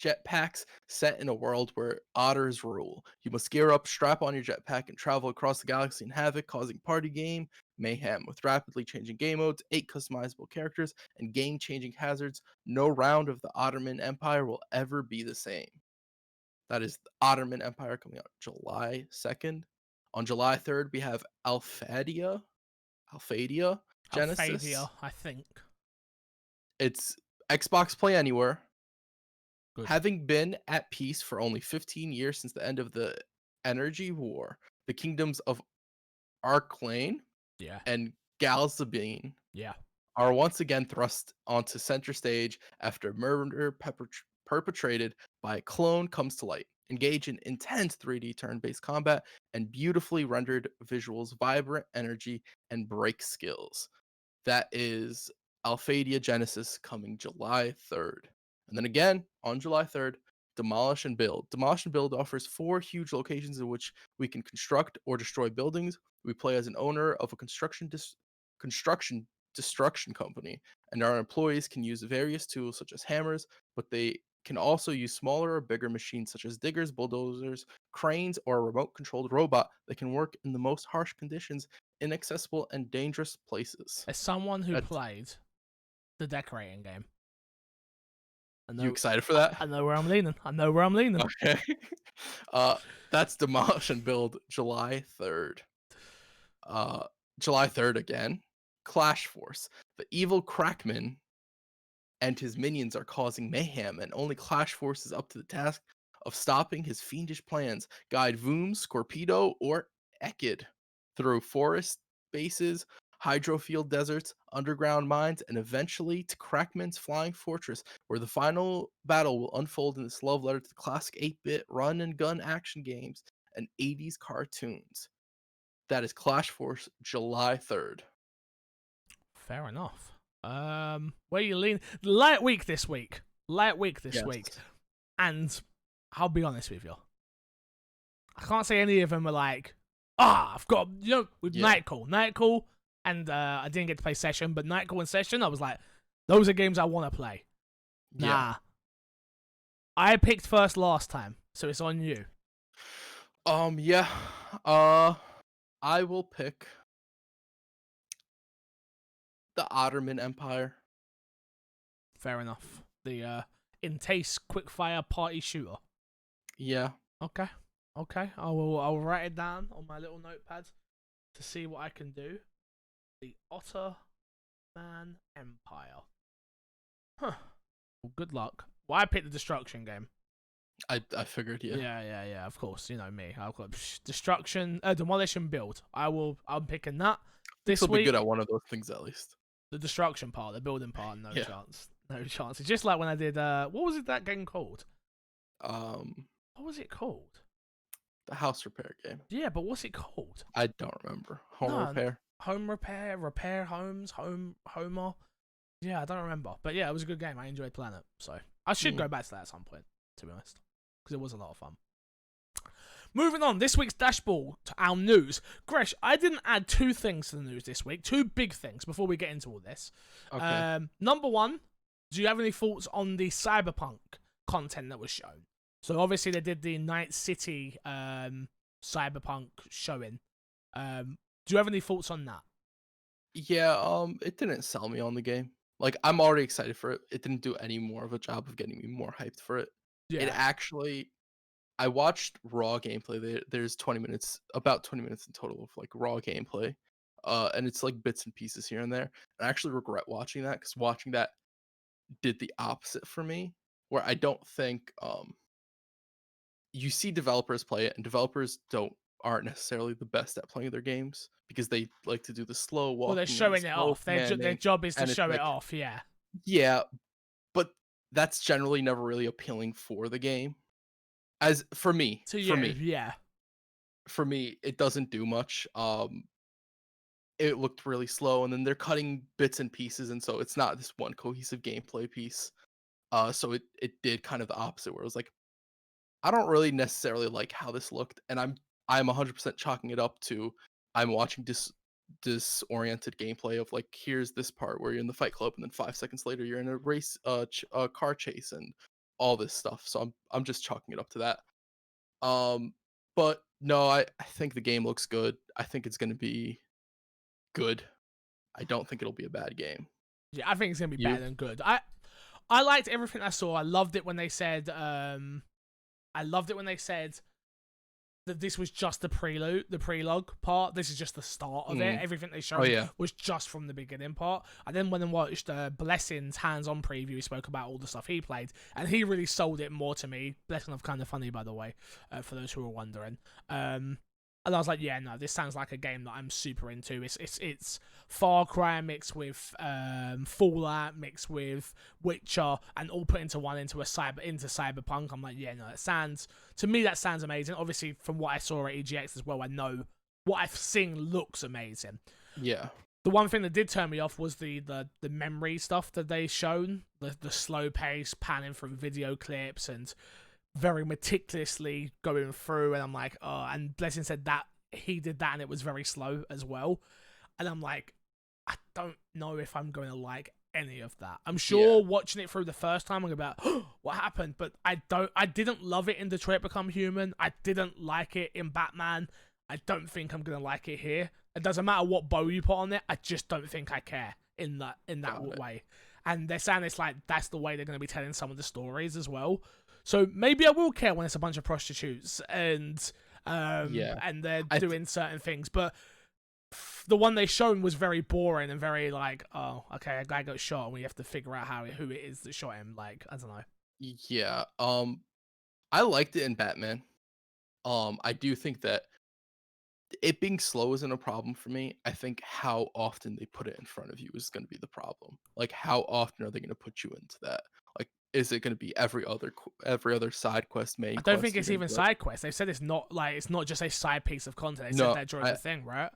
jetpacks set in a world where otters rule. You must gear up, strap on your jetpack, and travel across the galaxy in havoc, causing party game mayhem. With rapidly changing game modes, 8 customizable characters, and game-changing hazards, no round of the Ottoman Empire will ever be the same. That is the Ottoman Empire coming out July 2nd. On July 3rd, we have Alphadia Alphadia, Genesis. I think. It's Xbox Play Anywhere. Good. Having been at peace for only 15 years since the end of the Energy War, the kingdoms of Arklane Yeah. and Gal Sabine Yeah. are once again thrust onto center stage after murder perpetrated by a clone comes to light. Engage in intense 3D turn-based combat and beautifully rendered visuals, vibrant energy, and break skills. That is Alphadia Genesis coming July 3rd. And then again on July 3rd, Demolish and Build. Demolish and Build offers 4 huge locations in which we can construct or destroy buildings. We play as an owner of a construction destruction company, and our employees can use various tools such as hammers, but they can also use smaller or bigger machines such as diggers, bulldozers, cranes, or a remote controlled robot that can work in the most harsh conditions, inaccessible, and dangerous places. As someone who That's, played the decorating game, I you know, excited for that? I know where I'm leaning. I know where I'm leaning. Okay. uh, that's Demolish and Build July 3rd. Uh, July 3rd again. Clash Force. The evil Crackman and his minions are causing mayhem, and only Clash Force is up to the task of stopping his fiendish plans. Guide Voom, Scorpedo, or Ekid through forest bases, hydrofield deserts, underground mines, and eventually to Crackman's flying fortress, where the final battle will unfold in this love letter to the classic 8-bit run and gun action games and 80s cartoons. That is Clash Force July 3rd. Fair enough. Where you lean? Light week this week. Light week this Yes. week. And I'll be honest with you. I can't say any of them are like, I've got, with Yeah. Nightcall, and I didn't get to play Session, but Nightcall and Session, I was like, those are games I want to play. Nah. Yeah. I picked first last time, so it's on you. Yeah. I will pick the Ottoman Empire. Fair enough. The in taste quickfire party shooter. Yeah. Okay. I'll write it down on my little notepad to see what I can do. The Ottoman Empire. Huh. Well, good luck. Well, I picked the destruction game. I figured, yeah. Yeah. Of course, you know me. I've got destruction, demolish and build. I'm picking that this He'll be week. good at one of those things at least. The destruction part, the building part, no Yeah. chance. No chance. It's just like when I did. What was it that game called? What was it called? The house repair game. Yeah, but what's it called? I don't remember. Home repair. Home repair homes, Homer. Yeah, I don't remember. But yeah, it was a good game. I enjoyed playing it. So I should go back to that at some point, to be honest. Because it was a lot of fun. Moving on, this week's dashboard to our news. Gresh, I didn't add 2 things to the news this week. 2 big things before we get into all this. Okay. Number 1, do you have any thoughts on the Cyberpunk content that was shown? So obviously they did the Night City Cyberpunk showing. Do you have any thoughts on that? Yeah, it didn't sell me on the game. Like, I'm already excited for it. It didn't do any more of a job of getting me more hyped for it. Yeah. It actually, I watched raw gameplay. There's about 20 minutes in total of like raw gameplay. And it's like bits and pieces here and there. And I actually regret watching that because watching that did the opposite for me, where I don't think you see developers play it, and developers aren't necessarily the best at playing their games because they like to do the slow walking. Well, they're showing it off. Their job is to and it's show it like- off, yeah. Yeah, but that's generally never really appealing for the game. As for me, Yeah. for me, it doesn't do much. It looked really slow, and then they're cutting bits and pieces, and so it's not this one cohesive gameplay piece. So it did kind of the opposite, where it was like, I don't really necessarily like how this looked, and I'm 100% chalking it up to I'm watching disoriented gameplay of like, here's this part where you're in the fight club, and then 5 seconds later you're in a race, car chase, and all this stuff. So I'm just chalking it up to that. But no, I think the game looks good. I think it's gonna be good. I don't think it'll be a bad game. Yeah, I think it's gonna be You? better than good. I liked everything I saw. I loved it when they said that this was just the prologue part. This is just the start of it. Everything they showed was just from the beginning part. I then went and watched Blessing's hands-on preview. He spoke about all the stuff he played, and he really sold it more to me. Blessing of Kind of Funny, by the way, for those who are wondering. And And I was like, yeah, no, this sounds like a game that I'm super into. It's Far Cry mixed with Fallout mixed with Witcher, and all put into one into Cyberpunk. I'm like, yeah, no, that sounds amazing. Obviously, from what I saw at EGX as well, I know what I've seen looks amazing. Yeah. The one thing that did turn me off was the memory stuff that they shown, the slow pace panning through video clips and very meticulously going through, and I'm like, oh, and Blessing said that he did that and it was very slow as well, and I'm like, I don't know if I'm going to like any of that. I'm sure watching it through the first time I'm gonna be like, oh, what happened? But I didn't love it in Detroit Become Human. I didn't like it in Batman. I don't think I'm gonna like it here. It doesn't matter what bow you put on it. I just don't think I care in that way. And they're saying it's like that's the way they're gonna be telling some of the stories as well. So maybe I will care when it's a bunch of prostitutes and and they're doing certain things. But the one they shown was very boring and very like, oh, okay, a guy got shot and we have to figure out who it is that shot him. Like, I don't know. Yeah. I liked it in Batman. I do think that it being slow isn't a problem for me. I think how often they put it in front of you is going to be the problem. Like, how often are they going to put you into that? Like, is it going to be every other side quest, main I quest? don't think it's even side quest. They've said it's not just a side piece of content. They said that during the thing, right?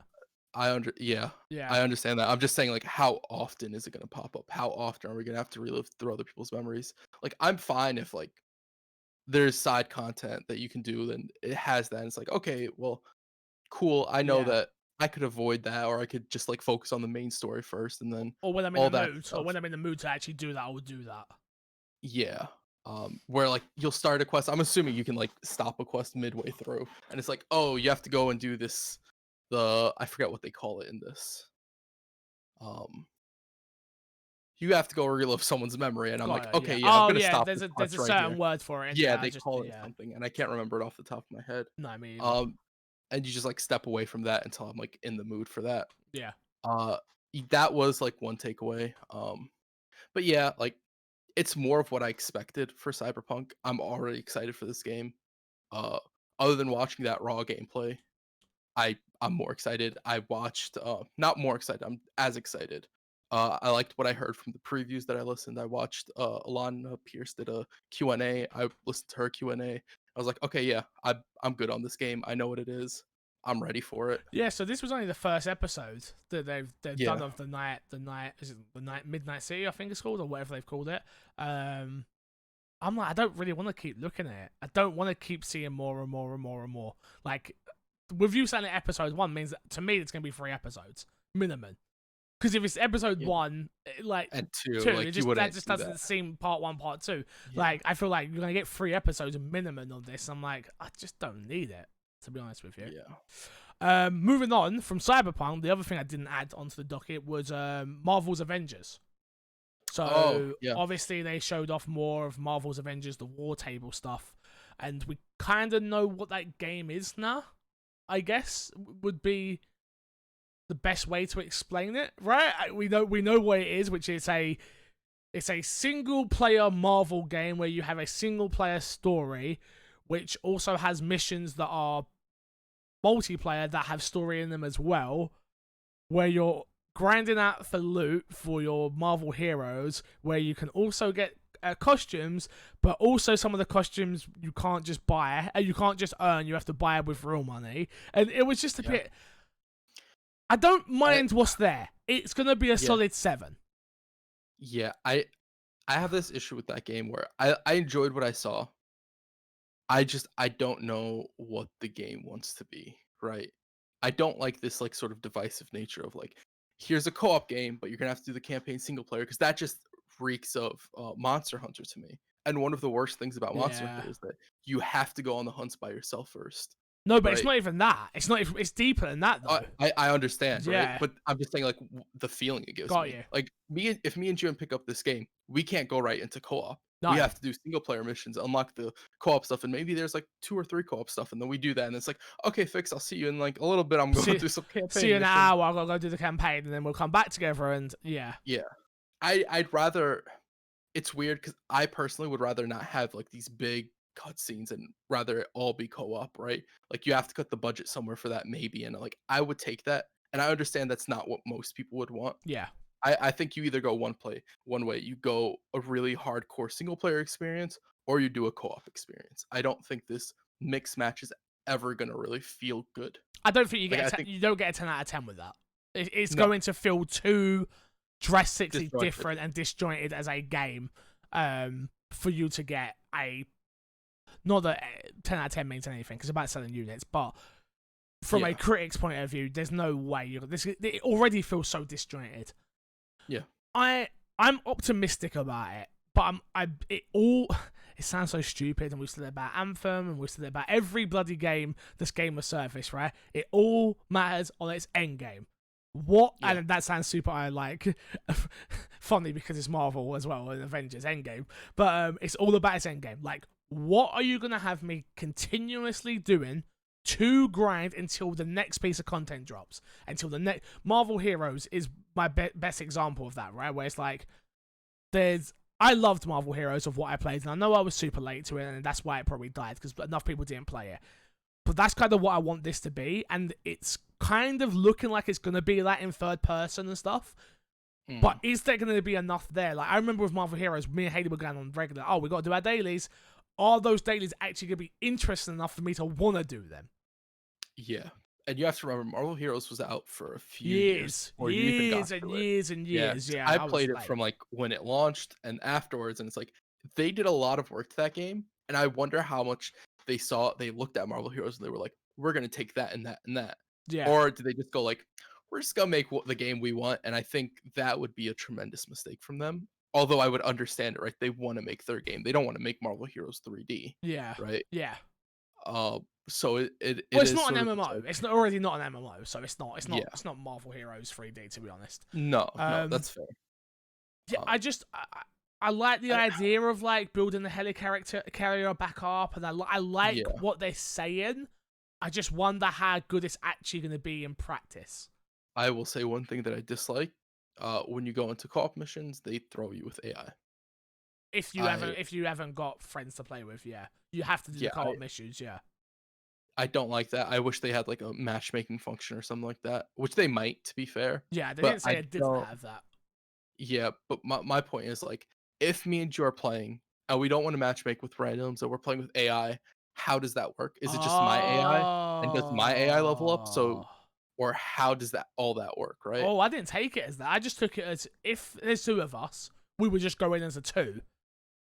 Yeah. I understand that. I'm just saying, like, how often is it going to pop up? How often are we going to have to relive through other people's memories? Like, I'm fine if like there's side content that you can do, then it has that. And it's like, okay, well, cool. I know that I could avoid that, or I could just like focus on the main story first, and then or when I'm in all the that mood, stuff. or when I'm in the mood to actually do that, I would do that. Yeah. Where like you'll start a quest. I'm assuming you can like stop a quest midway through, and it's like, oh, you have to go and do this. I forget what they call it in this. You have to go relive someone's memory, and I'm like, okay, yeah, I'm gonna stop there's this a quest right certain here. word for it. Yeah, they call it something, and I can't remember it off the top of my head. No, I mean, And you just like step away from that until I'm like in the mood for that. yeah. Uh, that was like one takeaway. But yeah, like it's more of what I expected for Cyberpunk. I'm already excited for this game. Uh, other than watching that raw gameplay, I'm more excited. I watched not more excited. I'm as excited. I liked what I heard from the previews that I listened. I watched Alana Pierce did a Q&A. I listened to her Q&A. I was like, okay, yeah, I'm good on this game. I know what it is. I'm ready for it. Yeah, so this was only the first episode that they've done of the night is it the night Midnight City, I think it's called, or whatever they've called it. I'm like, I don't really want to keep looking at it. I don't want to keep seeing more and more and more and more. Like, with you saying that episode 1 means that, to me, it's going to be 3 episodes minimum. Because if it's episode 1, like and 2 like that just doesn't seem part 1, part 2. Yeah. Like, I feel like you're gonna get 3 episodes minimum of this. I'm like, I just don't need it, to be honest with you. Yeah. Moving on from Cyberpunk, the other thing I didn't add onto the docket was Marvel's Avengers. So obviously they showed off more of Marvel's Avengers, the War Table stuff, and we kind of know what that game is now. I guess would be the best way to explain it, right? We know what it is, which is it's a single player Marvel game where you have a single player story, which also has missions that are multiplayer that have story in them as well, where you're grinding out for loot for your Marvel heroes, where you can also get costumes, but also some of the costumes you can't just buy, you can't just earn, you have to buy with real money. And it was just a bit, I don't mind what's there. It's gonna be a solid 7. Yeah, I have this issue with that game where I enjoyed what I saw. I don't know what the game wants to be, right? I don't like this like sort of divisive nature of like, here's a co-op game, but you're gonna have to do the campaign single player, because that just reeks of Monster Hunter to me. And one of the worst things about Monster Hunter is that you have to go on the hunts by yourself first. No, but it's not even that. It's not. It's deeper than that, though. I understand, right? But I'm just saying, like, the feeling it gives me. Like, if me and Jim pick up this game, we can't go right into co-op. No. We have to do single player missions, unlock the co-op stuff, and maybe there's like 2 or 3 co-op stuff, and then we do that, and it's like, okay, Fix, I'll see you in like a little bit. I'm going to do some campaign. See you in an hour. I'll go do the campaign, and then we'll come back together. And yeah. I'd rather. It's weird because I personally would rather not have like these big cutscenes and rather it all be co-op, right? Like you have to cut the budget somewhere for that maybe, and like I would take that. And I understand that's not what most people would want. Yeah. I think you either go one way, you go a really hardcore single player experience, or you do a co-op experience. I don't think this mix match is ever gonna really feel good. I don't think you Like get I think you don't get a 10 out of 10 with that. It's no, going to feel too drastically disjointed. different and disjointed as a game for you to get a, not that 10 out of 10 means anything because it's about selling units, but from a Yeah, critic's point of view, there's no way it already feels so disjointed. yeah, I'm optimistic about it, but it all it sounds so stupid, and we've said it about Anthem, and we've said it about every bloody game this game has surfaced, right? It all matters on its end game. What? yeah, And that sounds super like funny because it's Marvel as well and Avengers Endgame, but it's all about its end game. Like, what are you gonna have me continuously doing to grind until the next piece of content drops? Until the next Marvel Heroes is my best example of that, right? Where it's like, I loved Marvel Heroes of what I played, and I know I was super late to it, and that's why it probably died because enough people didn't play it. But that's kind of what I want this to be, and it's kind of looking like it's going to be that in third person and stuff. But is there going to be enough there? Like, I remember with Marvel Heroes, me and Haley were going on regular, oh, we got to do our dailies. Are those dailies actually going to be interesting enough for me to want to do them? yeah. And you have to remember, Marvel Heroes was out for a few years Years. before you even got Years and to it. years and Yeah, years. Yeah, I I was played it late. from like when it launched and afterwards, and it's like they did a lot of work to that game, and I wonder how much they looked at Marvel Heroes and they were like, we're gonna take that and that and that, Yeah. or did they just go like, we're just gonna make the game we want? And I think that would be a tremendous mistake from them. Although I would understand it, right? They want to make their game. They don't want to make Marvel Heroes 3D, Yeah. right? Yeah. So it Well, it's is not an sort of just MMO. like, It's not already not an MMO, so yeah, it's not Marvel Heroes 3D to be honest. no, no, Um, that's fair. yeah, Um, I like the I, idea of like building the carrier back up, and I like yeah, what they're saying. I just wonder how good it's actually going to be in practice. I will say one thing that I dislike. When you go into co-op missions, they throw you with AI. If you haven't got friends to play with, yeah, you have to do the Yeah, co-op missions, yeah. I don't like that. I wish they had like a matchmaking function or something like that, which they might, to be fair. Yeah, they But didn't say I it didn't don't. have that. Yeah, but my point is like, if me and you are playing and we don't want to matchmake with randoms and we're playing with AI, how does that work? Is it just my AI and does my AI level up? Oh. So, or how does that all that work, right? Oh, I didn't take it as that. I just took it as if there's two of us, we would just go in as a two.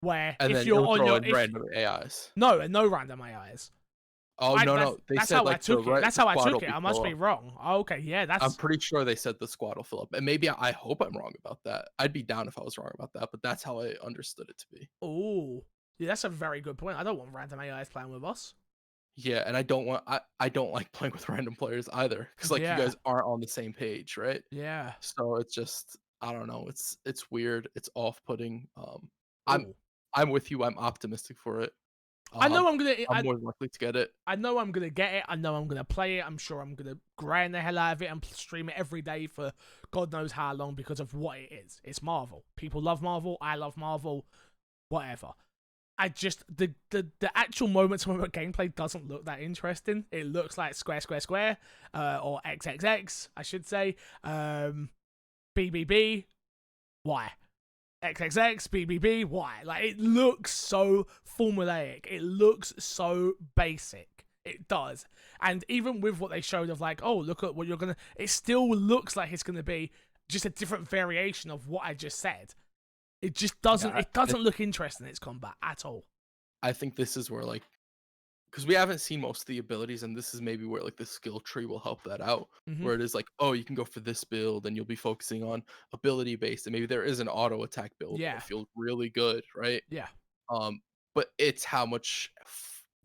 Where And if then you're it'll on throw your in random AIs. no, and no random AIs. Oh no, no, they That's said how I like the took it. That's the how I squad will took it. be I must full be up. wrong. Okay, yeah, I'm that's pretty sure they said the squad will fill up, and maybe I hope I'm wrong about that. I'd be down if I was wrong about that, but that's how I understood it to be. oh, yeah, that's a very good point. I don't want random AIs playing with us. Yeah, and I don't like playing with random players either because like you Yeah, guys aren't on the same page, right? yeah. So it's just I don't know. It's weird. It's off putting. I'm Oh, I'm with you. I'm optimistic for it. I Um, know I'm gonna. I'm more than likely to get it. I know I'm gonna get it. I know I'm gonna play it. I'm sure I'm gonna grind the hell out of it and stream it every day for God knows how long because of what it is. It's Marvel. People love Marvel. I love Marvel. Whatever. I just the actual moment to moment gameplay doesn't look that interesting. It looks like square square square, or XXX I should say. BBB. Why? XXX, BBB, why? Like, it looks so formulaic. It looks so basic. It does. And even with what they showed of like, oh, look at what you're gonna, it still looks like it's gonna be just a different variation of what I just said. It just doesn't, Yeah, it doesn't look interesting in its combat at all. I think this is where like because we haven't seen most of the abilities, and this is maybe where like the skill tree will help that out. Hmm. Where it is like, oh, you can go for this build, and you'll be focusing on ability based, and maybe there is an auto attack build that'll Yeah. feel really good, right? Yeah. Um, but it's how much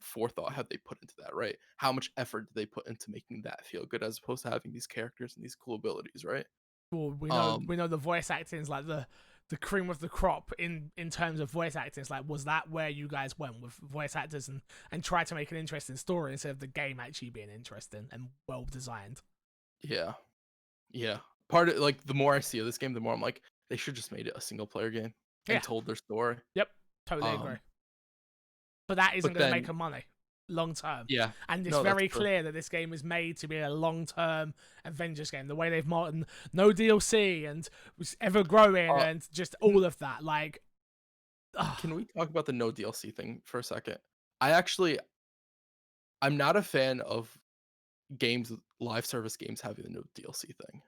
forethought have they put into that, right? How much effort do they put into making that feel good, as opposed to having these characters and these cool abilities, right? Well, Um, we know the voice acting is like the cream of the crop in terms of voice acting. It's like, was that where you guys went with voice actors and try to make an interesting story instead of the game actually being interesting and well designed? yeah, yeah. Part of like the more I see of this game, the more I'm like, they should just made it a single player game and Yeah. told their story. Yep. Totally agree. Um, but that isn't But going to make then, them money long term. yeah, And it's no, that's very true. clear that this game is made to be a long term Avengers game. The way they've marketed no DLC and was ever growing Uh, and just can all of that. Like, can we talk about the no DLC thing for a second? I actually, I'm not a fan of games, live service games having the no DLC thing.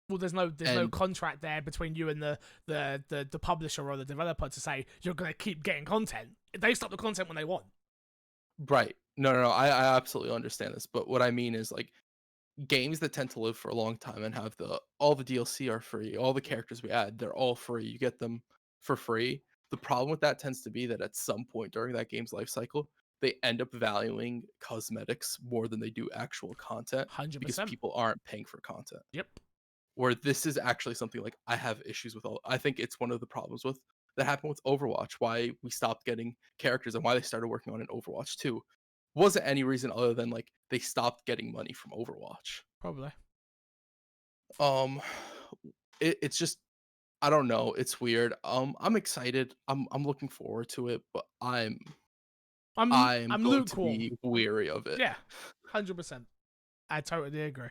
well, there's no And contract there between you and the publisher or the developer to say you're going to keep getting content. They stop the content when they want. right, no, I absolutely understand this, but what I mean is like games that tend to live for a long time and have the all the DLC are free, all the characters we add, they're all free. You get them for free. The problem with that tends to be that at some point during that game's life cycle, they end up valuing cosmetics more than they do actual content Hundred because percent. people aren't paying for content. Yep. Where this is actually something like I have issues with all. I think it's one of the problems with that happened with Overwatch, why we stopped getting characters and why they started working on an Overwatch 2 wasn't any reason other than like they stopped getting money from Overwatch. Probably. Um, it's just I don't know. It's weird. I'm excited. I'm looking forward to it, but I'm I'm going to lukewarm. be weary of it. Yeah. 100%. I totally agree.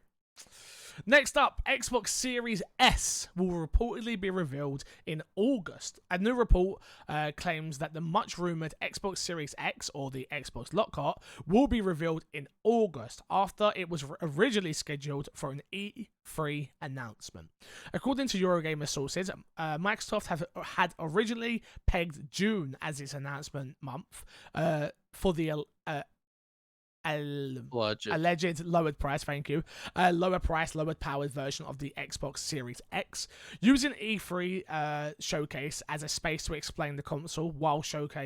Next up, Xbox Series S will reportedly be revealed in August. A new report claims that the much rumoured Xbox Series X, or the Xbox Lockhart, will be revealed in August after it was originally scheduled for an E3 announcement. According to Eurogamer sources, Microsoft had originally pegged June as its announcement month for the Legit. alleged lowered price, thank you, lower price, lowered powered version of the Xbox Series X, using E3 showcase as a space to explain the console while showing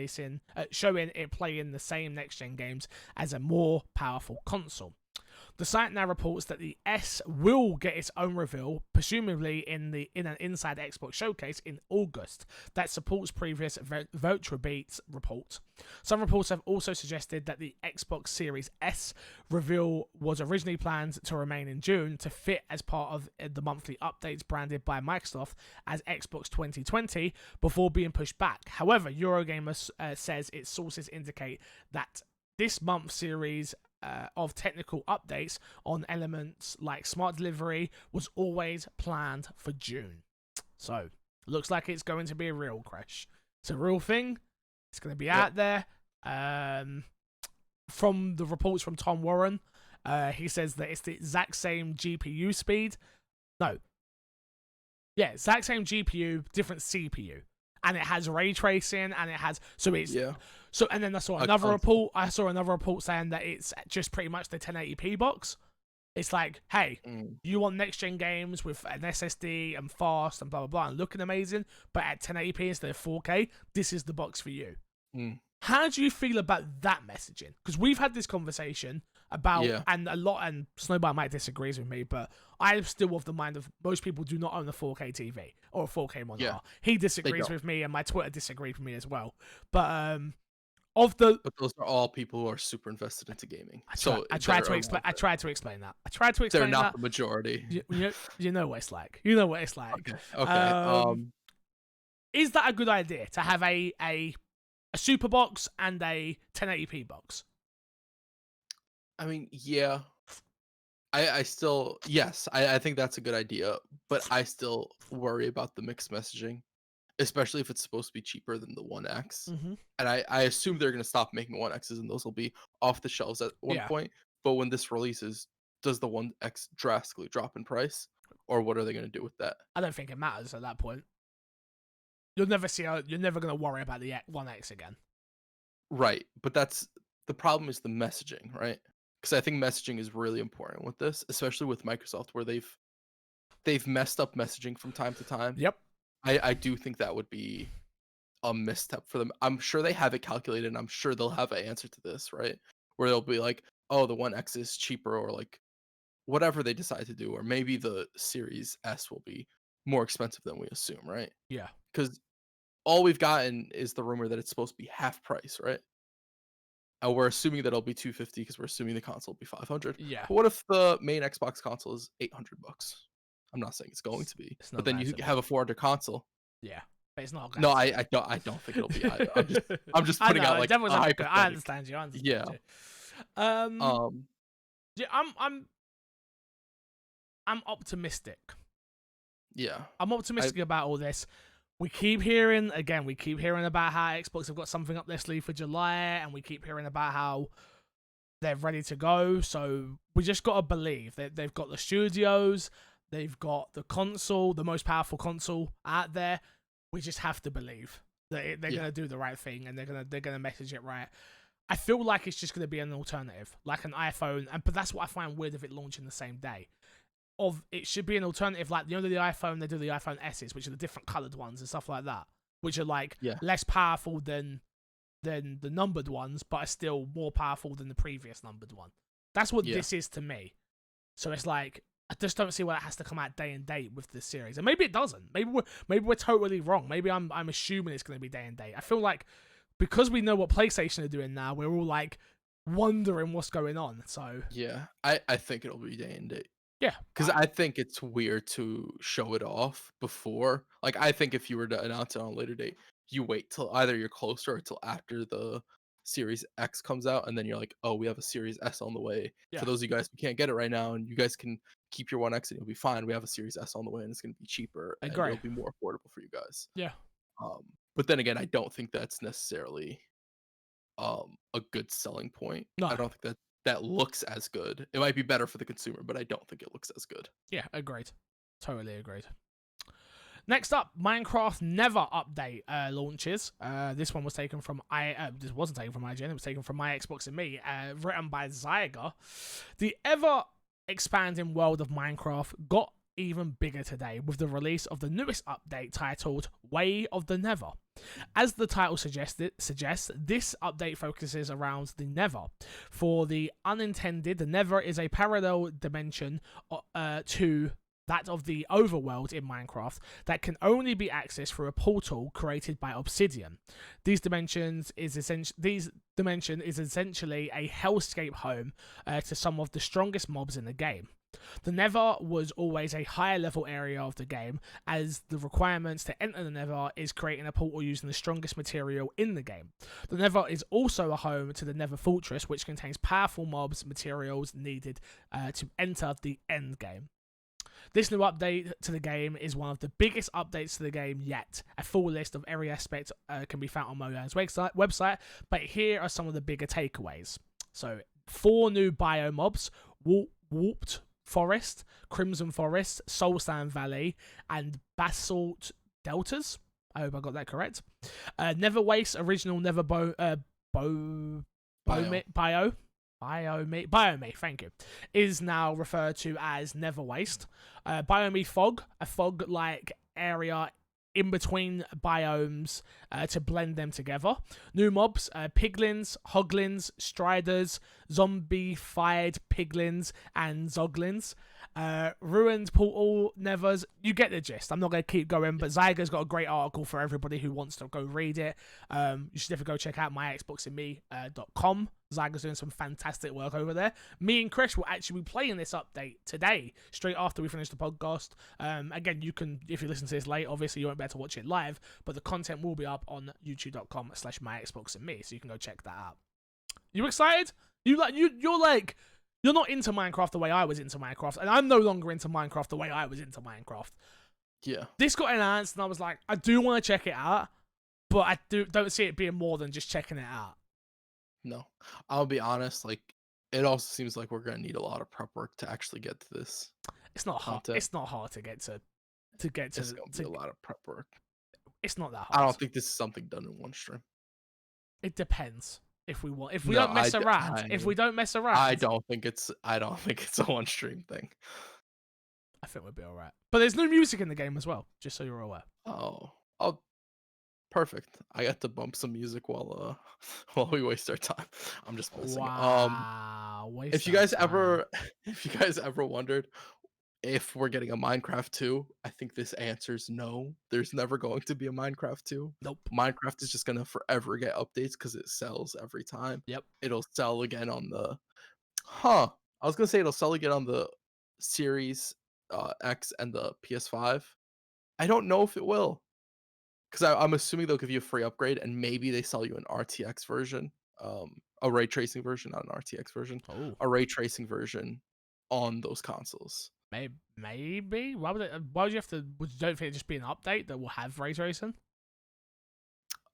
it playing the same next gen games as a more powerful console. The site now reports that the S will get its own reveal, presumably in an Inside Xbox showcase in August, that supports previous VentureBeat's report. Some reports have also suggested that the Xbox Series S reveal was originally planned to remain in June to fit as part of the monthly updates branded by Microsoft as Xbox 2020 before being pushed back. However, Eurogamer says its sources indicate that this month's series of technical updates on elements like smart delivery was always planned for June. So, looks like it's going to be a real crash. It's a real thing. It's going to be out there. From the reports from Tom Warren, he says that it's the exact same GPU speed. No. Yeah, exact same GPU, different CPU. And it has ray tracing, and it has so. And then I saw another report. I saw another report saying that it's just pretty much the 1080p box. It's like, hey, you want next gen games with an SSD and fast and blah blah blah and looking amazing, but at 1080p instead of 4K, this is the box for you. How do you feel about that messaging? Because we've had this conversation about, and Snowball might disagree with me, but I'm still of the mind of most people do not own a 4K TV or a 4K monitor. Yeah, he disagrees with me, and my Twitter disagreed with me as well. But but those are all people who are super invested into gaming. I tried to explain that. They're not the majority. You know what it's like. You know what it's like. Okay. Is that a good idea to have a super box and a 1080p box? I mean, yeah. I still, yes, I think that's a good idea, but I still worry about the mixed messaging, especially if it's supposed to be cheaper than the One X. And I assume they're going to stop making One X's and those will be off the shelves at one point. But when this releases, does the One X drastically drop in price? Or what are they going to do with that? I don't think it matters at that point. You're never going to worry about the One X again. Right. But that's the problem is the messaging, right? Because I think messaging is really important with this, especially with Microsoft, where they've messed up messaging from time to time. Yep. I do think that would be a misstep for them. I'm sure they have it calculated, and I'm sure they'll have an answer to this, right? Where they'll be like, oh, the One X is cheaper, or like whatever they decide to do, or maybe the Series S will be more expensive than we assume, right? Yeah. Because all we've gotten is the rumor that it's supposed to be half price, right? And we're assuming that it'll be $250 because we're assuming the console will be $500. Yeah. But what if the main Xbox console is $800? I'm not saying it's going to be, but then you have a $400 console. Yeah. but it's not No, going to be. I don't think it'll be either. I'm just I putting out know, like devil's a advocate. I hypothetical. understand you. I Yeah. understand you. Um. Yeah, I'm optimistic. Yeah. I'm I optimistic about all this. We keep hearing about how Xbox have got something up their sleeve for July, and we keep hearing about how they're ready to go. So we just got to believe that they've got the studios, they've got the console, the most powerful console out there. We just have to believe that they're Yeah. gonna do the right thing and they're gonna message it right. I feel like it's just gonna be an alternative, like an iPhone, but that's what I find weird of it launching the same day. It should be an alternative, like the iPhone, they do the iPhone S's, which are the different coloured ones and stuff like that, which are like Yeah. less powerful than the numbered ones, but are still more powerful than the previous numbered one. That's what Yeah. this is to me. So it's like I just don't see why it has to come out day and date with this series, and maybe it doesn't. Maybe we're totally wrong. Maybe I'm assuming it's going to be day and date. I feel like because we know what PlayStation are doing now, we're all like wondering what's going on. So Yeah. I think it'll be day and date. yeah, Because I think it's weird to show it off before. Like, I think if you were to announce it on a later date, you wait till either you're closer or till after the Series X comes out, and then you're like, oh, we have a Series S on the way. Yeah. For those of you guys who can't get it right now, and you guys can keep your One X and you'll be fine. We have a Series S on the way, and it's going to be cheaper, I and agree. it'll be more affordable for you guys. Yeah, But then again, I don't think that's necessarily a good selling point. no, I don't think that looks as good. It might be better for the consumer, but I don't think it looks as good. yeah, agreed. Totally agreed. Next up, Minecraft Never update launches. This one was taken from this wasn't taken from IGN. It was taken from My Xbox and Me. Written by Zyger. The ever expanding world of Minecraft got even bigger today with the release of the newest update titled Way of the Nether. As the title suggests, this update focuses around the Nether. For the unintended, the Nether is a parallel dimension to that of the overworld in Minecraft that can only be accessed through a portal created by Obsidian. These dimension is essentially a hellscape home to some of the strongest mobs in the game. The Nether was always a higher level area of the game, as the requirements to enter the Nether is creating a portal using the strongest material in the game. The Nether is also a home to the Nether Fortress, which contains powerful mobs materials needed to enter the end game. This new update to the game is one of the biggest updates to the game yet. A full list of every aspect can be found on Mojang's website, but here are some of the bigger takeaways. So, 4 new bio mobs: Warped Forest, Crimson Forest, Soulsand Valley, and Basalt Deltas. I hope I got that correct. Nether Waste, original Nether Biome, thank you, is now referred to as Nether Waste. Biome Fog, a fog-like area in between biomes to blend them together. New mobs: piglins, hoglins, striders, zombified piglins, and zoglins. Ruined portal nethers. You get the gist. I'm not going to keep going, but Zyger's got a great article for everybody who wants to go read it. You should definitely go check out myxboxandme.com. Zyger's doing some fantastic work over there. Me and Chris will actually be playing this update today, straight after we finish the podcast. Again, you can, if you listen to this late, obviously you won't be able to watch it live, but the content will be up on youtube.com/myxboxandme, so you can go check that out. You excited? You're not into Minecraft the way I was into Minecraft, and I'm no longer into Minecraft the way I was into Minecraft. Yeah. This got announced, and I was like, I do want to check it out, but I don't see it being more than just checking it out. No, I'll be honest. Like, it also seems like we're gonna need a lot of prep work to actually get to this. It's not hard. content. It's not hard to get to. It's gonna be a lot of prep work. It's not that hard. I don't think this is something done in one stream. It depends. If we want, if we No, don't mess around, I don't think it's a one stream thing. I think we'll be all right. But there's no music in the game as well, just so you're aware. Oh, perfect. I got to bump some music while we waste our time. I'm just messing. Wow. If you guys ever wondered if we're getting a Minecraft 2, I think this answers no. There's never going to be a Minecraft 2. Nope. Minecraft is just gonna forever get updates because it sells every time. Yep. It'll sell again on the I was gonna say it'll sell again on the Series X and the PS5. I don't know if it will. because I'm assuming they'll give you a free upgrade, and maybe they sell you an RTX version, a ray tracing version, not an RTX version, Oh, a ray tracing version on those consoles. maybe. Why would you have to? Would you don't think it'd just be an update that will have ray tracing?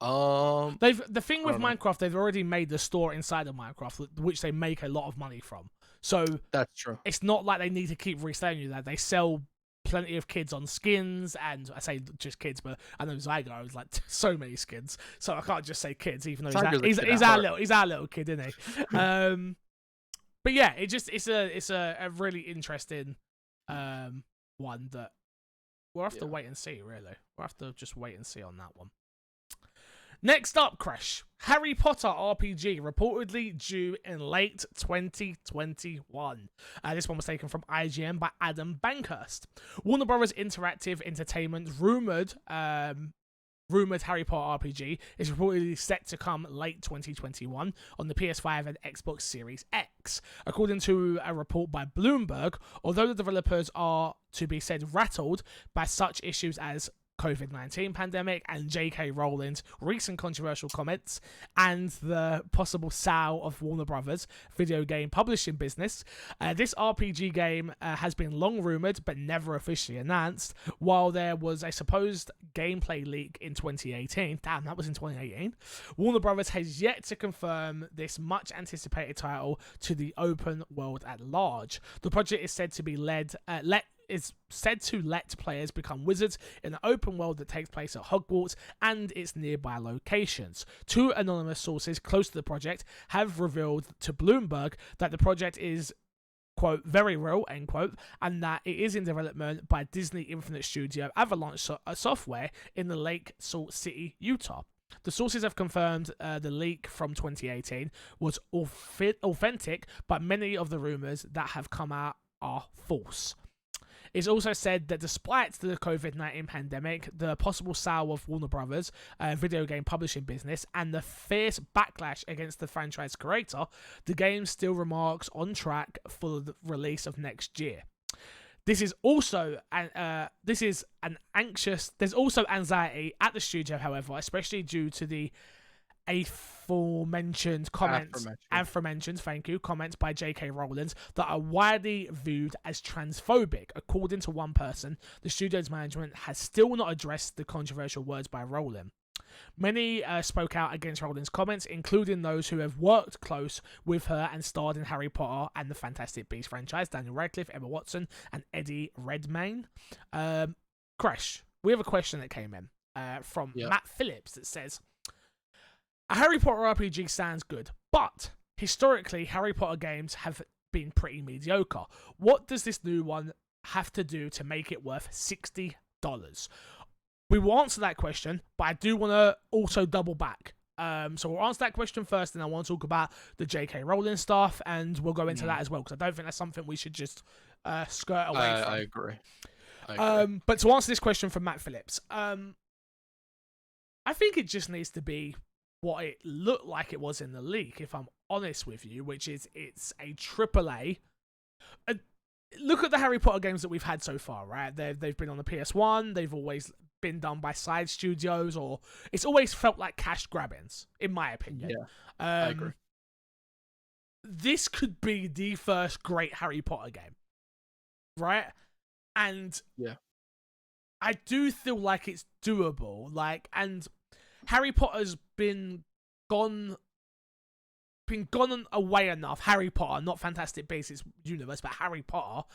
The thing I with don't know. Minecraft, they've already made the store inside of Minecraft, which they make a lot of money from. So That's true. it's not like they need to keep reselling you that. They sell plenty of kids on skins, and I say just kids, but I know Zygo has like so many skins, so I can't just say kids, even though Zygo's a he's, kid he's at our heart. little kid, isn't he? But yeah, it's a really interesting one that we'll have to wait and see. Really, we'll have to just wait and see on that one. Next up, Crash. Harry Potter RPG reportedly due in late 2021. This one was taken from IGN by Adam Bankhurst. Warner Bros. Interactive Entertainment rumored Harry Potter RPG is reportedly set to come late 2021 on the PS5 and Xbox Series X. According to a report by Bloomberg, although the developers are to be said rattled by such issues as COVID-19 pandemic and J.K. Rowling's recent controversial comments and the possible sale of Warner Brothers' video game publishing business, this RPG game has been long rumoured but never officially announced. While there was a supposed gameplay leak in 2018, damn, that was in 2018, Warner Brothers has yet to confirm this much anticipated title to the open world at large. The project is said to be let players become wizards in an open world that takes place at Hogwarts and its nearby locations. Two anonymous sources close to the project have revealed to Bloomberg that the project is, quote, very real, end quote, and that it is in development by Disney Infinite Studio Avalanche Software in the Lake Salt City, Utah. The sources have confirmed the leak from 2018 was authentic, but many of the rumours that have come out are false. It's also said that despite the COVID-19 pandemic, the possible sale of Warner Brothers' video game publishing business, and the fierce backlash against the franchise creator, the game still remarks on track for the release of next year. There's also anxiety at the studio, however, especially due to the aforementioned comments by J.K. Rowling that are widely viewed as transphobic. According to one person, the studio's management has still not addressed the controversial words by Rowling. Many spoke out against Rowling's comments, including those who have worked close with her and starred in Harry Potter and the Fantastic Beasts franchise: Daniel Radcliffe, Emma Watson, and Eddie Redmayne. Crash, we have a question that came in from Matt Phillips that says, a Harry Potter RPG sounds good, but historically, Harry Potter games have been pretty mediocre. What does this new one have to do to make it worth $60? We will answer that question, but I do want to also double back. So we'll answer that question first, and I want to talk about the J.K. Rowling stuff, and we'll go into that as well, because I don't think that's something we should just skirt away from. I agree. But to answer this question from Matt Phillips, I think it just needs to be what it looked like it was in the leak, if I'm honest with you, which is it's a AAA. Look at the Harry Potter games that we've had so far, right? They've been on the PS1, they've always been done by side studios, or it's always felt like cash grabbings, in my opinion. Yeah, I agree. This could be the first great Harry Potter game, right? And I do feel like it's doable, and Harry Potter's been gone away enough. Harry Potter, not Fantastic Beasts universe, but Harry Potter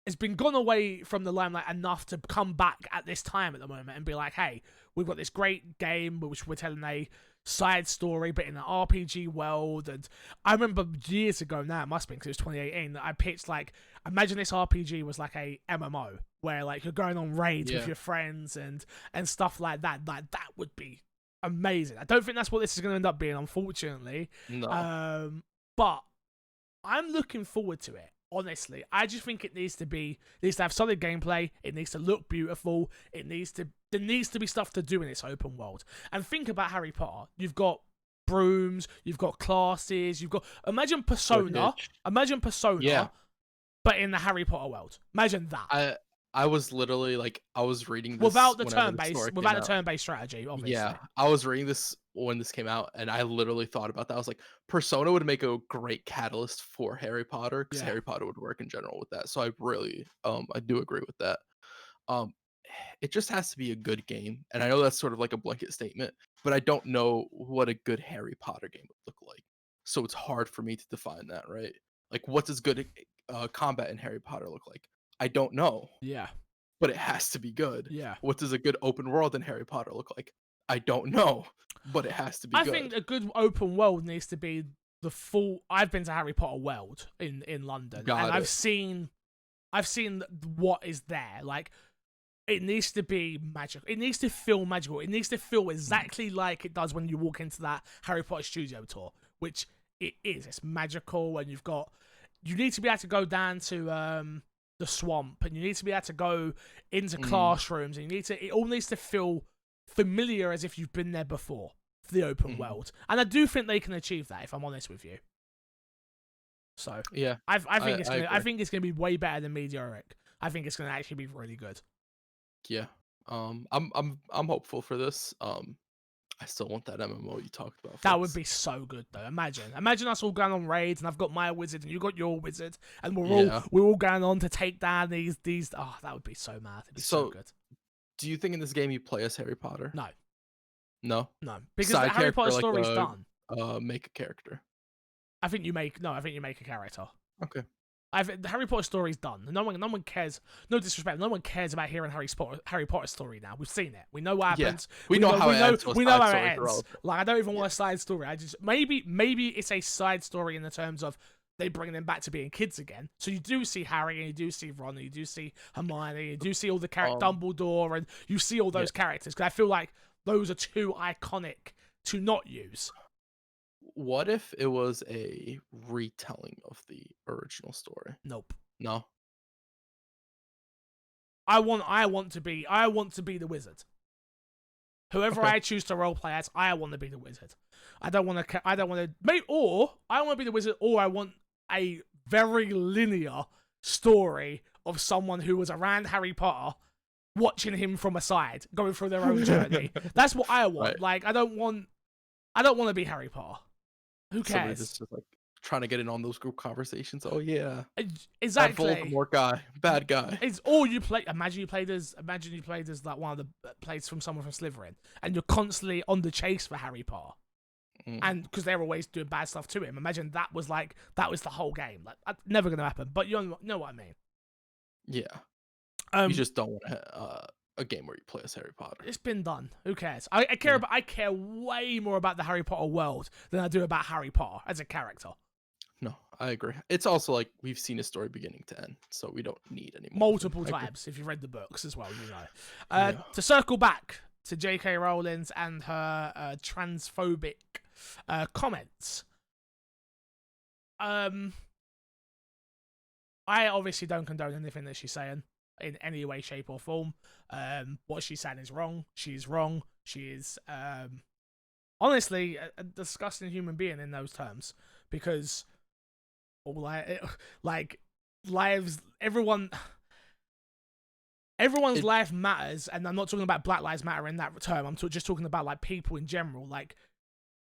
has been gone away from the limelight enough to come back at this time at the moment and be like, hey, we've got this great game which we're telling a side story, but in an RPG world. And I remember years ago now, it must have been because it was 2018, that I pitched, like, imagine this RPG was like a MMO where, like, you're going on raids with your friends and stuff like that. Like, that would be amazing. I don't think that's what this is going to end up being, unfortunately. No. But I'm looking forward to it. Honestly, I just think it needs to have solid gameplay. It needs to look beautiful. There needs to be stuff to do in its open world. And think about Harry Potter. You've got brooms. You've got classes. Imagine Persona. But in the Harry Potter world. Imagine that. I was literally like, I was reading this Without the whenever turn the based, story came without the out. turn based strategy, Yeah, obviously. I was reading this when this came out, and I literally thought about that. I was like, Persona would make a great catalyst for Harry Potter because Yeah, Harry Potter would work in general with that. So I really, I do agree with that. Um, it just has to be a good game, and I know that's sort of like a blanket statement, but I don't know what a good Harry Potter game would look like. So it's hard for me to define that, right? Like, what does good combat in Harry Potter look like? I don't know, yeah, but it has to be good. yeah. What does a good open world in Harry Potter look like? I don't know, but it has to be I good. think a good open world needs to be the full. I've been to Harry Potter World in London, and Got it. I've seen what is there. Like, it needs to be magical. It needs to feel magical. It needs to feel Mm, exactly like it does when you walk into that Harry Potter studio tour, which it is. It's magical, and you need to be able to go down to the swamp, and you need to be able to go into mm, classrooms, and it all needs to feel familiar as if you've been there before for the open mhm. world. And I do think they can achieve that, if I'm honest with you. So Yeah, I I agree. think it's gonna be way better than Meteoric. I think it's gonna actually be really good. Yeah. I'm hopeful for this. I still want that MMO you talked about That would first. be so good, though. Imagine us all going on raids, and I've got my wizard, and you got your wizard, and Yeah. we're all going on to take down these. Oh, that would be so mad. It'd be so So, good. do you think in this game you play as Harry Potter? No, No. no, because the Side Harry Potter character, like story's done. make a character. I think you make a character. Okay. The Harry Potter story's done. No one cares. No disrespect. No one cares about hearing Harry Potter story now. We've seen it. We know what Yeah. happens. We know how it ends, so a We know side how it story is ends. irrelevant. Like, I don't even Yeah. want a side story. I just maybe it's a side story in the terms of they bring them back to being kids again. So you do see Harry, and you do see Ron, and you do see Hermione, and you do see all the Um, Dumbledore, and you see all yeah. those characters. Because I feel like those are too iconic to not use. What if it was a retelling of the original story? Nope. No. I want to be the wizard. Whoever Okay. I choose to roleplay as, I want to be the wizard. I don't want to. I don't want to. Maybe, or I want to be the wizard, or I want a very linear story of someone who was around Harry Potter, watching him from a side, going through their own journey. That's what I want. Right. Like, I don't want to be Harry Potter. Who Somebody that's cares? just like trying to get in on those group conversations. Oh yeah, that Exactly. Voldemort guy, bad guy. It's all you play. Imagine you played as like one of the plays from someone from Slytherin, and you're constantly on the chase for Harry Potter. Mm, And because they're always doing bad stuff to him. Imagine that was the whole game. Like, never gonna happen. But you know what I mean. yeah, you Um, just don't want a game where you play as Harry Potter. it's been done. Who cares? Yeah. I care way more about the Harry Potter world than I do about Harry Potter as a character. No, I agree. It's also like we've seen a story beginning to end, so we don't need any more of them. Multiple I agree. times, if you've read the books as well, you know. Yeah. To circle back to J.K. Rowling's and her transphobic comments. I obviously don't condone anything that she's saying in any way, shape, or form. What she's saying is wrong. She's wrong. She is honestly a disgusting human being in those terms, because all like lives, everyone's It life matters, and I'm not talking about Black Lives Matter in that term. I'm just talking about like people in general. Like,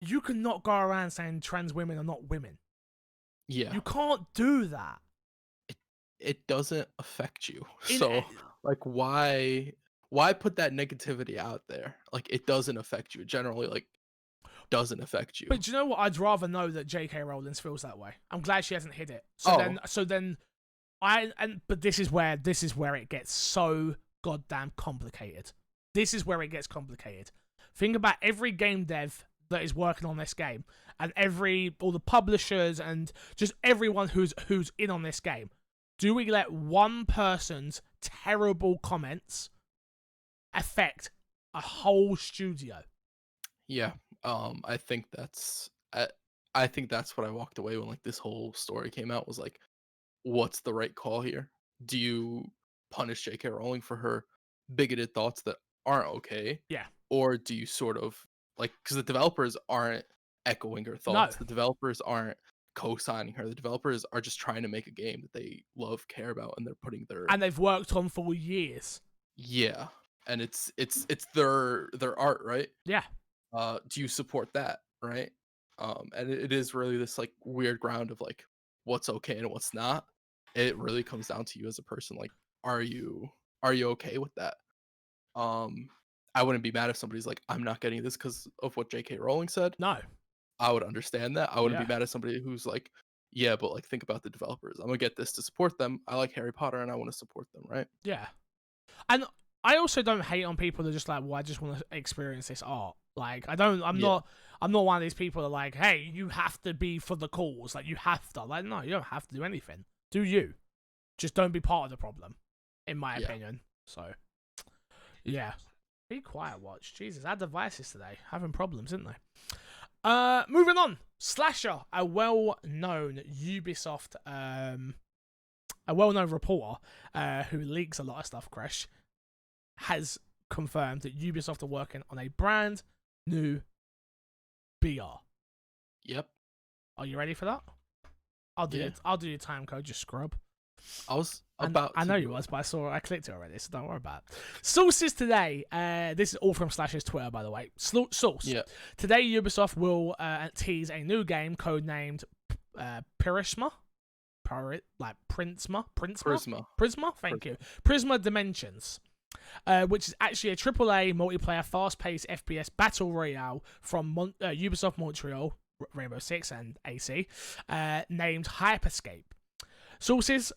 you cannot go around saying trans women are not women. yeah. You can't do that. It doesn't affect you. In So like why put that negativity out there? Like it doesn't affect you. It generally like doesn't affect you. But do you know what? I'd rather know that J.K. Rowling feels that way. I'm glad she hasn't hid it. Oh, But this is where it gets so goddamn complicated. This is where it gets complicated. Think about every game dev that is working on this game, and all the publishers, and just everyone who's in on this game. Do we let one person's terrible comments affect a whole studio? yeah. I think I think that's what I walked away when like this whole story came out was like, what's the right call here? Do you punish J.K. Rowling for her bigoted thoughts that aren't okay? Yeah. Or do you sort of like because the developers aren't echoing her No. thoughts, the developers aren't co-signing her. The developers are just trying to make a game that they love, care about, and they're putting their And they've worked on for years. yeah, and it's their art, right? Yeah. Do you support that, right? And it is really this like weird ground of like what's okay and what's not. It really comes down to you as a person. Like, are you okay with that? Um, I wouldn't be mad if somebody's like, I'm not getting this because of what J.K. Rowling said. No. I would understand that. I wouldn't Yeah. be mad at somebody who's like, yeah, but like think about the developers. I'm gonna get this to support them. I like Harry Potter and I want to support them, right? Yeah. And I also don't hate on people that are just like, well, I just want to experience this art. Like, I'm Yeah. not one of these people that are like, hey, you have to be for the cause. Like, you have to. Like, no, you don't have to do anything. Do you? Just don't be part of the problem, in my opinion. So, yeah. Be quiet, Watch. Jesus, our devices today having problems, isn't they? Moving on. Slasher, a well-known Ubisoft, a well-known reporter who leaks a lot of stuff, Crash, has confirmed that Ubisoft are working on a brand new BR. Yep. Are you ready for that? I'll do your time code, just scrub. I was about I know you was, but I clicked it already, so don't worry about it. Sources today, this is all from Slash's Twitter, by the way. Source. Yeah. Today, Ubisoft will tease a new game codenamed Prisma. Prisma, thank you. Prisma Dimensions. Which is actually a AAA multiplayer fast-paced FPS battle royale from Ubisoft Montreal, Rainbow Six and AC, named Hyperscape. Sources: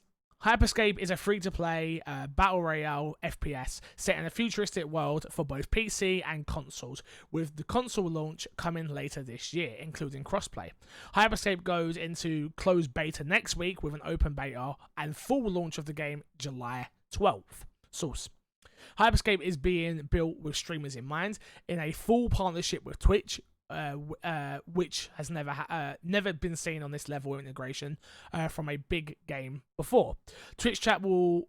Hyperscape is a free-to-play battle royale FPS set in a futuristic world for both PC and consoles, with the console launch coming later this year, including crossplay. Hyperscape goes into closed beta next week with an open beta and full launch of the game July 12th. Source: Hyperscape is being built with streamers in mind in a full partnership with Twitch, which has never been seen on this level of integration from a big game before. Twitch chat will,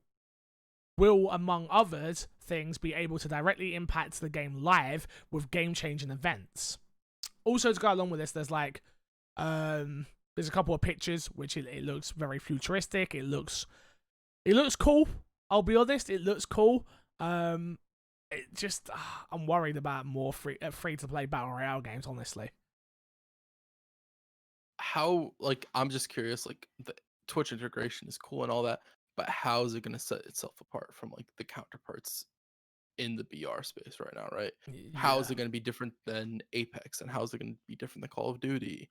among other things, be able to directly impact the game live with game-changing events. Also, to go along with this, there's like there's a couple of pictures which it looks very futuristic. It looks cool. I'll be honest, it looks cool. It just I'm worried about more free to play battle royale games, honestly. How, like, I'm just curious, like the Twitch integration is cool and all that, but how is it going to set itself apart from like the counterparts in the BR space right now, right? How is it going to be different than Apex, and how is it going to be different than Call of Duty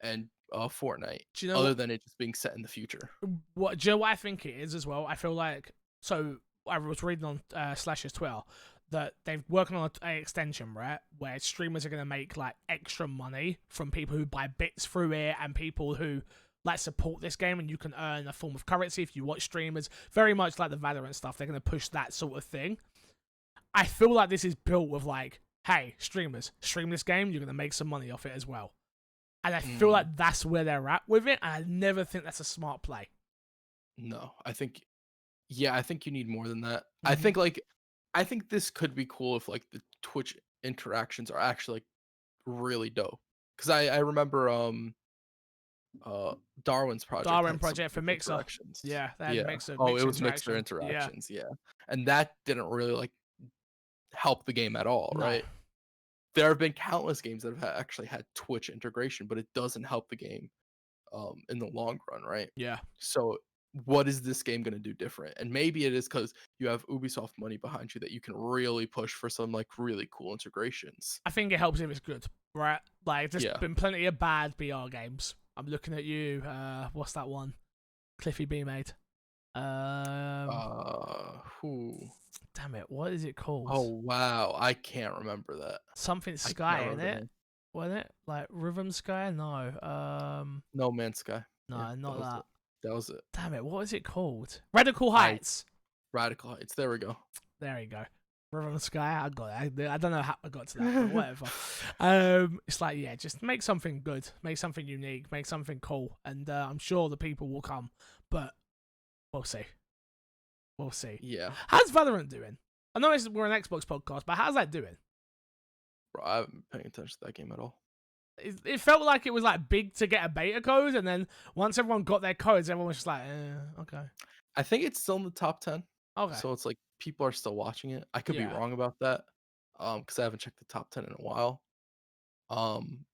and Fortnite, Do you know other than it just being set in the future? do you know what I think it is as well? I feel like, so I was reading on Slash's Twitter that they're working on an extension, right, where streamers are going to make like extra money from people who buy bits through it and people who like support this game, and you can earn a form of currency if you watch streamers, very much like the Valorant stuff. They're going to push that sort of thing. I feel like this is built with like, hey, streamers, stream this game, you're going to make some money off it as well. And I feel like that's where they're at with it, and I never think that's a smart play. No, I think you need more than that. I think this could be cool if like the Twitch interactions are actually like really dope. Because I remember Darwin's project Darwin had some Project for Twitch Mixer. interactions. Yeah, they had Mixer. Oh, Mixer it was Mixer interactions, yeah. And that didn't really like help the game at all, No. right? There have been countless games that have actually had Twitch integration, but it doesn't help the game in the long run, right? Yeah. So what is this game going to do different? And maybe it is because you have Ubisoft money behind you that you can really push for some like really cool integrations. I think it helps if it's good, right? Like, there's Yeah. been plenty of bad BR games. I'm looking at you. What's that one? Cliffy B made. Who? Damn it, what is it called? Oh wow, I can't remember that. Something Sky, in it? Wasn't it? Like Rhythm Sky? No. No Man's Sky. No, Yeah, not that. That was it. Damn it, what is it called? Radical Heights. Radical Heights. There we go. There you go. Rhythm Sky. I got it. I don't know how I got to that, but whatever. It's like, yeah, just make something good, make something unique, make something cool, and I'm sure the people will come. But we'll see. We'll see. Yeah. How's Valorant doing? I know we're an Xbox podcast, but how's that doing? Bro, I haven't been paying attention to that game at all. it felt like it was like big to get a beta code, and then once everyone got their codes, everyone was just like, okay, I think it's still in the top 10. okay, So it's like people are still watching it. I could be yeah, wrong about that. Because I haven't checked the top 10 in a while. I'm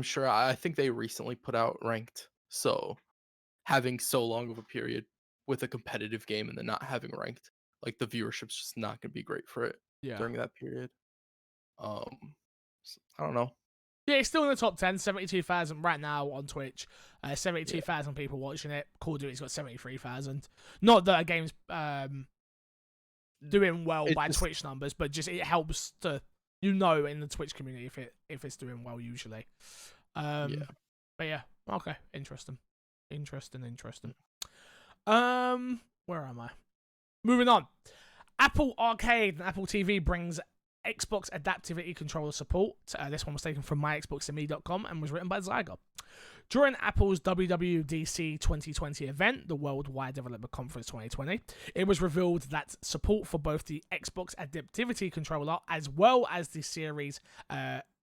sure I think they recently put out ranked. So having so long of a period with a competitive game and then not having ranked, like the viewership's just not gonna be great for it yeah. during that period. I don't know. Yeah, it's still in the top 10, 72,000 right now on Twitch. Yeah, 72,000 people watching it. Call of Duty's got 73,000. Not that a game's doing well it by just Twitch numbers, but just it helps to in the Twitch community if it's doing well usually. yeah. But yeah, okay, interesting. Where am I? Moving on. Apple Arcade and Apple TV brings Xbox Adaptivity Controller support. This one was taken from myxboxme.com and was written by Zyger. During Apple's WWDC 2020 event, the Worldwide Developer Conference 2020, it was revealed that support for both the Xbox Adaptivity Controller as well as the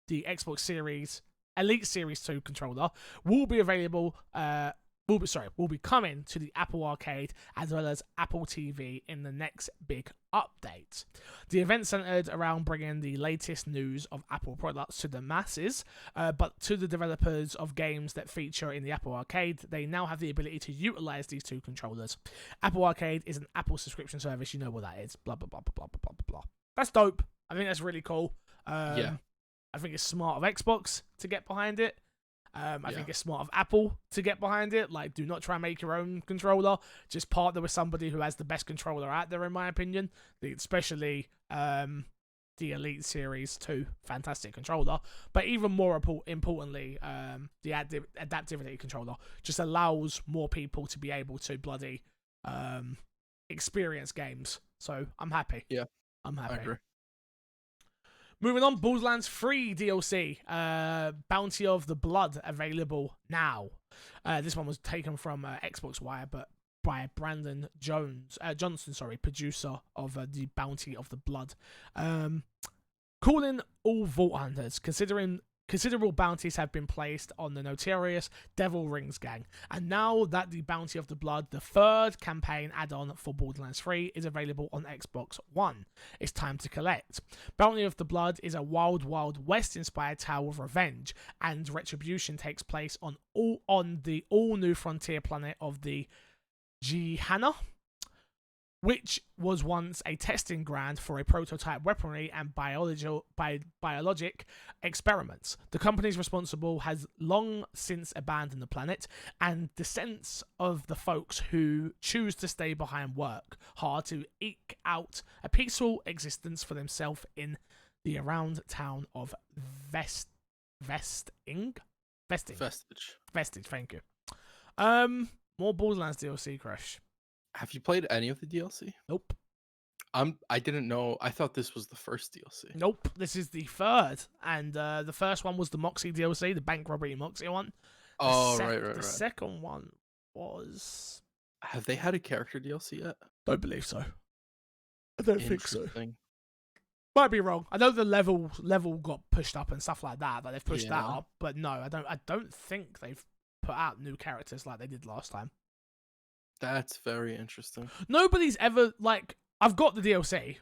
Xbox Series Elite Series 2 controller will be available. Will be coming to the Apple Arcade as well as Apple TV in the next big update. The event centered around bringing the latest news of Apple products to the masses, but to the developers of games that feature in the Apple Arcade, they now have the ability to utilize these two controllers. Apple Arcade is an Apple subscription service. You know what that is. Blah, blah, blah, blah, blah, blah, blah. That's dope. I think that's really cool. Yeah. I think it's smart of Xbox to get behind it. I think Yeah. it's smart of Apple to get behind it. Like, do not try and make your own controller. Just partner with somebody who has the best controller out there, in my opinion. Especially the Elite Series 2, fantastic controller. But even more importantly, the Adaptivity controller just allows more people to be able to bloody experience games. So I'm happy. Yeah. I'm happy. I agree. Moving on, Borderlands 3 DLC, Bounty of the Blood, available now. This one was taken from Xbox Wire, but by Brandon Johnson, producer of the Bounty of the Blood. Calling all Vault Hunters, considerable bounties have been placed on the notorious Devil Rings gang, and now that the Bounty of the Blood, the third campaign add-on for Borderlands 3, is available on Xbox One, it's time to collect. Bounty of the Blood is a Wild Wild West-inspired tale of revenge, and retribution takes place on the all-new frontier planet of the Gehenna, which was once a testing ground for a prototype weaponry and biologic experiments. The companies responsible has long since abandoned the planet, and descendants of the folks who choose to stay behind work hard to eke out a peaceful existence for themselves in the around town of Vestige, thank you. More Borderlands DLC, Crash. Have you played any of the DLC? Nope. I didn't know. I thought this was the first DLC. Nope, this is the third, and the first one was the Moxie DLC, the bank robbery Moxie one. Right. The second one was... Have they had a character DLC yet? Don't believe so. I don't think so. Interesting. Might be wrong. I know the level got pushed up and stuff like that. Like they've pushed that Yeah. up, but no, I don't think they've put out new characters like they did last time. That's very interesting. Nobody's ever like. I've got the DLC.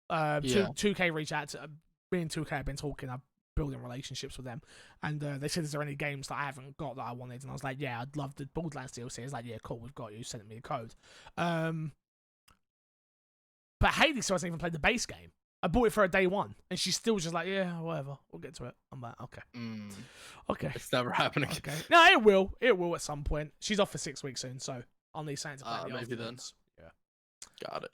Yeah. 2K reached out to me and 2K have been talking. I'm building relationships with them, and they said, "Is there any games that I haven't got that I wanted?" And I was like, "Yeah, I'd love the Borderlands DLC." It's like, "Yeah, cool, we've got you." Sent me the code. But Hayley still hasn't even played the base game. I bought it for her day one, and she's still just like, "Yeah, whatever, we'll get to it." I'm like, "Okay, okay." It's never happening. Okay. No, it will. It will at some point. She's off for 6 weeks soon, so I'll need something to play the maybe then. afternoons. Yeah. Got it.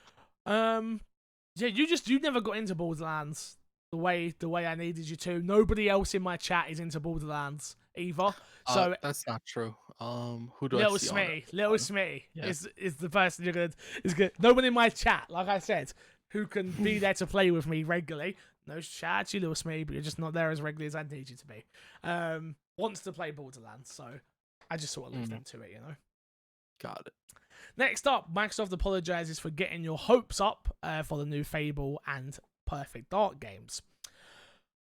Yeah, you never got into Borderlands the way I needed you to. Nobody else in my chat is into Borderlands either. So that's not true. Who do Little I see on it? Smitty Yeah. is the person you're gonna is good. No one in my chat, like I said, who can be there to play with me regularly. No shout out to you, Little Smitty, but you're just not there as regularly as I need you to be. Wants to play Borderlands, so I just sort of leave them to it, you know. Got it. Next up, Microsoft apologizes for getting your hopes up for the new Fable and Perfect Dark games.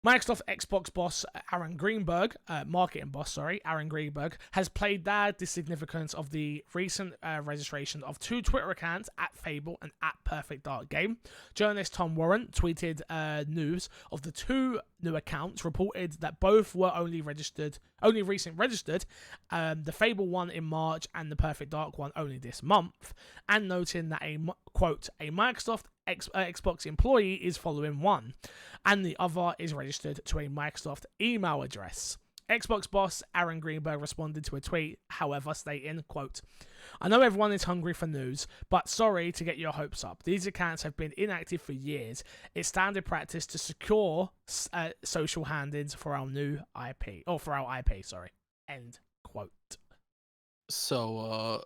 Microsoft Xbox boss Aaron Greenberg, marketing boss, sorry, Aaron Greenberg, has played down the significance of the recent registration of 2 Twitter accounts, @Fable and @PerfectDarkGame. Journalist Tom Warren tweeted news of the 2 new accounts, reported that both were only recently registered, the Fable one in March and the Perfect Dark one only this month, and noting that a Microsoft Xbox employee is following one, and the other is registered to a Microsoft email address. Xbox boss Aaron Greenberg responded to a tweet, however, stating, quote, "I know everyone is hungry for news, but sorry to get your hopes up. These accounts have been inactive for years. It's standard practice to secure social handings for our new IP, or for our IP, sorry." End quote. So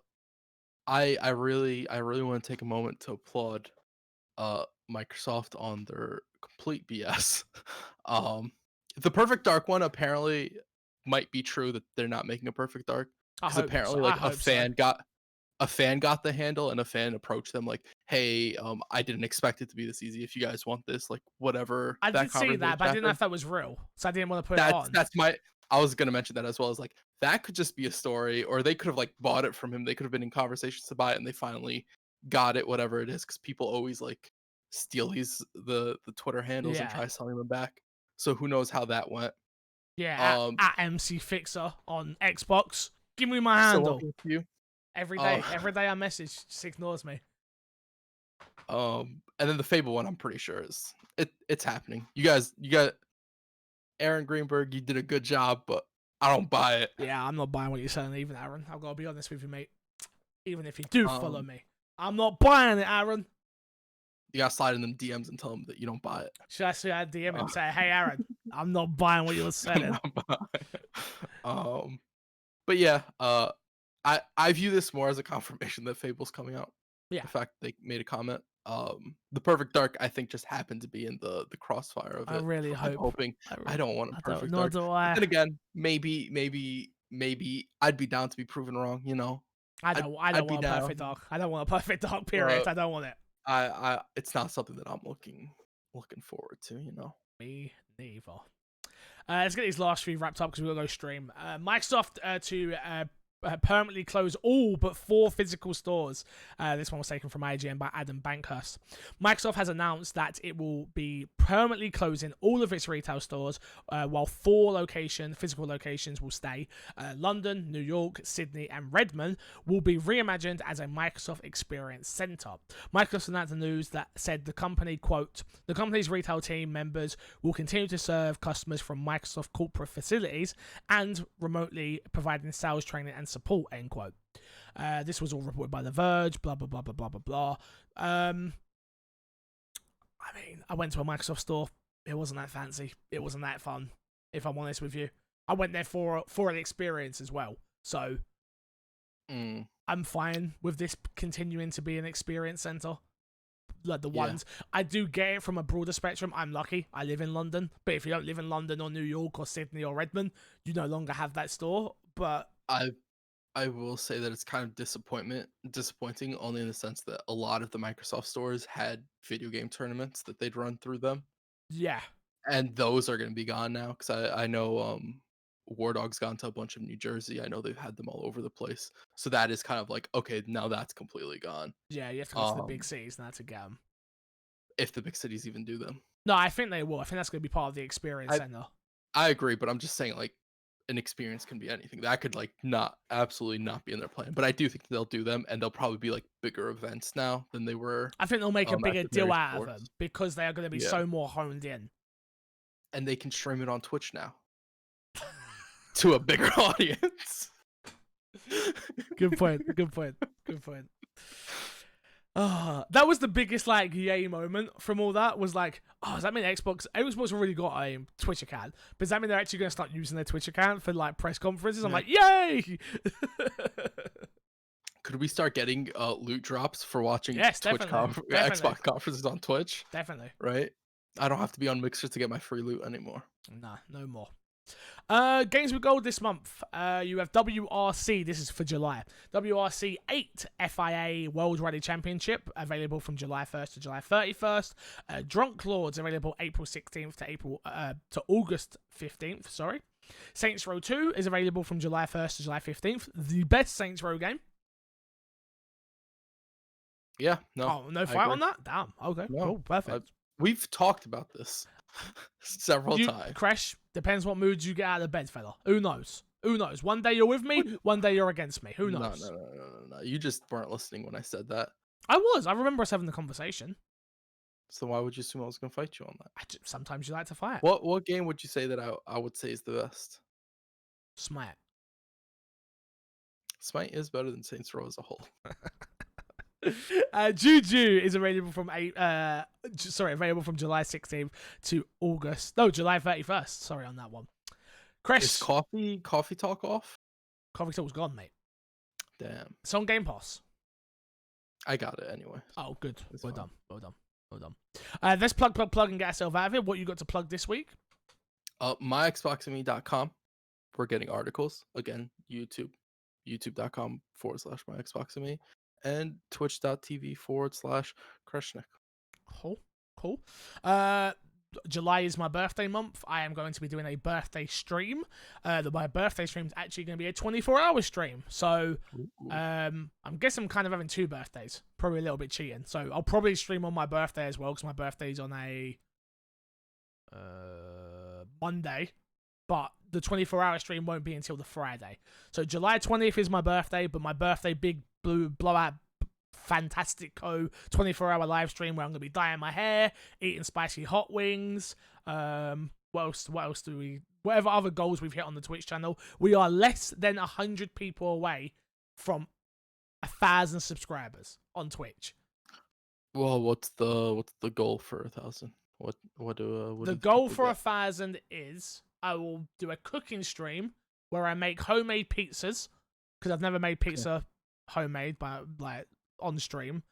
I really want to take a moment to applaud Microsoft on their complete BS. The Perfect Dark one apparently might be true that they're not making a Perfect Dark, I because hope apparently so. like a fan got the handle, and a fan approached them like, "Hey, I didn't expect it to be this easy. If you guys want this, like whatever." I That did see that, but I didn't know happened. if that was real, so I didn't want to put it on. That's my I was gonna mention that as well, as like that could just be a story, or they could have like bought it from him. They could have been in conversations to buy it, and they finally got it, whatever it is, because people always like steal the Twitter handles and Yeah. try selling them back. So who knows how that went? Yeah, Um, at MC Fixer on Xbox. Give me my still handle. working with you. Every Uh, day. Every day I message, just ignores me. and then the Fable one, I'm pretty sure it's happening. You got Aaron Greenberg. You did a good job, but I don't buy it. Yeah, I'm not buying what you're selling even, Aaron. I've got to be honest with you, mate. Even if you do follow me. I'm not buying it, Aaron. You gotta slide in them DMs and tell them that you don't buy it. Should I see a DM him and say, "Hey, Aaron, I'm not buying what you're selling"? But yeah, I view this more as a confirmation that Fable's coming out. Yeah. The fact they made a comment. The Perfect Dark, I think, just happened to be in the crossfire of it. I really I'm hope. hoping. I don't want a Perfect Nor Dark. do But I. then again, maybe I'd be down to be proven wrong. You know, I don't I'd be want a down. Perfect Dark. I don't want a Perfect Dark, period. I don't want it. It's not something that I'm looking forward to. You know. Me neither. Let's get these last 3 wrapped up because we're going to go stream. Microsoft to permanently close all but 4 physical stores. This one was taken from IGN by Adam Bankhurst. Microsoft has announced that it will be permanently closing all of its retail stores, while 4 physical locations will stay. London, New York, Sydney, and Redmond will be reimagined as a Microsoft Experience Center. Microsoft announced the news that said the company, quote, "The company's retail team members will continue to serve customers from Microsoft corporate facilities and remotely providing sales training and support," end quote. This was all reported by The Verge, blah, blah, blah, blah, blah, blah, blah. I mean, I went to a Microsoft store. It wasn't that fancy. It wasn't that fun, if I'm honest with you. I went there for an experience as well. So, I'm fine with this continuing to be an experience center. Like the ones, I do get it from a broader spectrum. I'm lucky. I live in London. But if you don't live in London or New York or Sydney or Redmond, you no longer have that store. But I will say that it's kind of disappointing only in the sense that a lot of the Microsoft stores had video game tournaments that they'd run through them. Yeah. And those are going to be gone now, because I know War Dog's gone to a bunch of New Jersey. I know they've had them all over the place. So that is kind of like, okay, now that's completely gone. Yeah, you have to go to the big cities now to get them. If the big cities even do them. No, I think they will. I think that's going to be part of the experience center. I agree, but I'm just saying, like, an experience can be anything. That could like absolutely not be in their plan. But I do think they'll do them, and they'll probably be like bigger events now than they were. I think they'll make a bigger deal out of them because they are going to be so more honed in. And they can stream it on Twitch now to a bigger audience. Good point. That was the biggest like yay moment from all that. Was like, oh, does that mean Xbox already got a Twitch account? But does that mean they're actually going to start using their Twitch account for like press conferences? I'm like, yay! Could we start getting loot drops for watching definitely. Xbox conferences on Twitch? Definitely. Right? I don't have to be on Mixer to get my free loot anymore. Nah, no more. Games with gold this month. You have WRC. This is for July. WRC 8 FIA World Rally Championship available from July 1st to July 31st. Drunk Lords available April 16th to August 15th. Sorry. Saints Row 2 is available from July 1st to July 15th. The best Saints Row game. Yeah, no. Oh, no fight on that? Damn. Okay, No, cool, perfect. We've talked about this several times. Crash, depends what mood you get out of bed, fella. Who knows? Who knows? One day you're with me, one day you're against me. Who knows? No. You just weren't listening when I said that. I was. I remember us having the conversation. So why would you assume I was going to fight you on that? Sometimes you like to fight. What game would you say that I would say is the best? Smite. Smite is better than Saints Row as a whole. Juju is available from available from July 16th to July 31st. Sorry on that one. Crash. Is Coffee Talk off? Coffee Talk's gone, mate. Damn. It's on Game Pass. I got it anyway. Oh, good. It's Well fine. done. Let's plug and get ourselves out of it. What you got to plug this week? MyXboxandMe.com. We're getting articles. Again, youtube.com/MyXboxandMe. And twitch.tv/Kreshnik. Cool. July is my birthday month. I am going to be doing a birthday stream. My birthday stream is actually going to be a 24-hour stream. So I'm guessing I'm kind of having 2 birthdays. Probably a little bit cheating. So I'll probably stream on my birthday as well because my birthday's on a Monday. But the 24-hour stream won't be until the Friday. So July 20th is my birthday, but my birthday big blue blowout Fantastico 24-hour live stream where I'm going to be dyeing my hair, eating spicy hot wings. What else do we... Whatever other goals we've hit on the Twitch channel. We are less than 100 people away from 1,000 subscribers on Twitch. Well, what's the goal for 1,000? The goal for 1,000 is I will do a cooking stream where I make homemade pizzas because I've never made pizza homemade on stream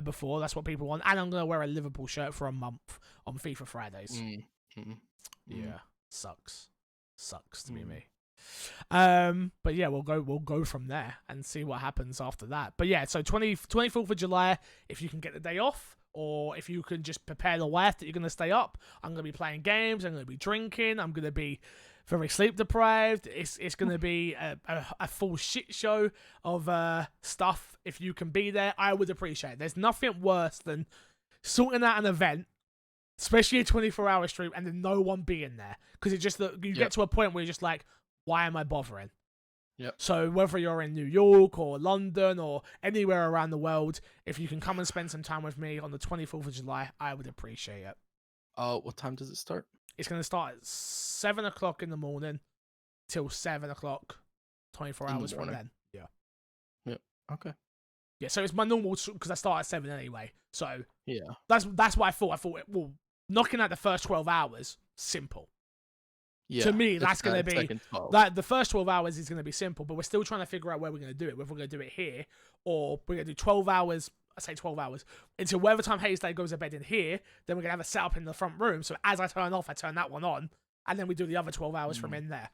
before. That's what people want, and I'm gonna wear a Liverpool shirt for a month on FIFA Fridays. Yeah, sucks to be me. But yeah, we'll go from there and see what happens after that. But yeah, so 24th of July, if you can get the day off, or if you can just prepare the wife that you're gonna stay up. I'm gonna be playing games. I'm gonna be drinking. I'm gonna be very sleep deprived. It's gonna be a full shit show of stuff. If you can be there, I would appreciate it. There's nothing worse than sorting out an event, especially a 24-hour stream, and then no one being there because it just you get to a point where you're just like, why am I bothering? Yep. So whether you're in New York or London or anywhere around the world, if you can come and spend some time with me on the 24th of July, I would appreciate it. What time does it start? It's going to start at 7 o'clock in the morning till 7 o'clock, 24 hours from then. Yeah. Yep. Okay. Yeah, so it's my normal, because I start at 7 anyway. So yeah, that's what I thought. Knocking out the first 12 hours, simple. Yeah, to me, that's going to be the first 12 hours is going to be simple, but we're still trying to figure out where we're going to do it. Whether we're going to do it here or we're going to do 12 hours. I say 12 hours until whatever time Hayesday goes to bed in here. Then we're going to have a setup in the front room. So as I turn off, I turn that one on, and then we do the other 12 hours from in there.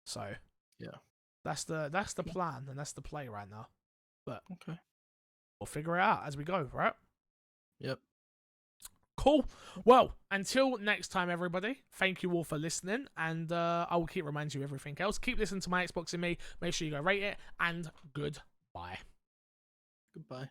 So yeah, that's the plan and that's the play right now. But okay, we'll figure it out as we go, right? Yep. Cool. Well, until next time, everybody, thank you all for listening, and I will keep reminding you everything else. Keep listening to My Xbox and Me. Make sure you go rate it, and goodbye. Goodbye.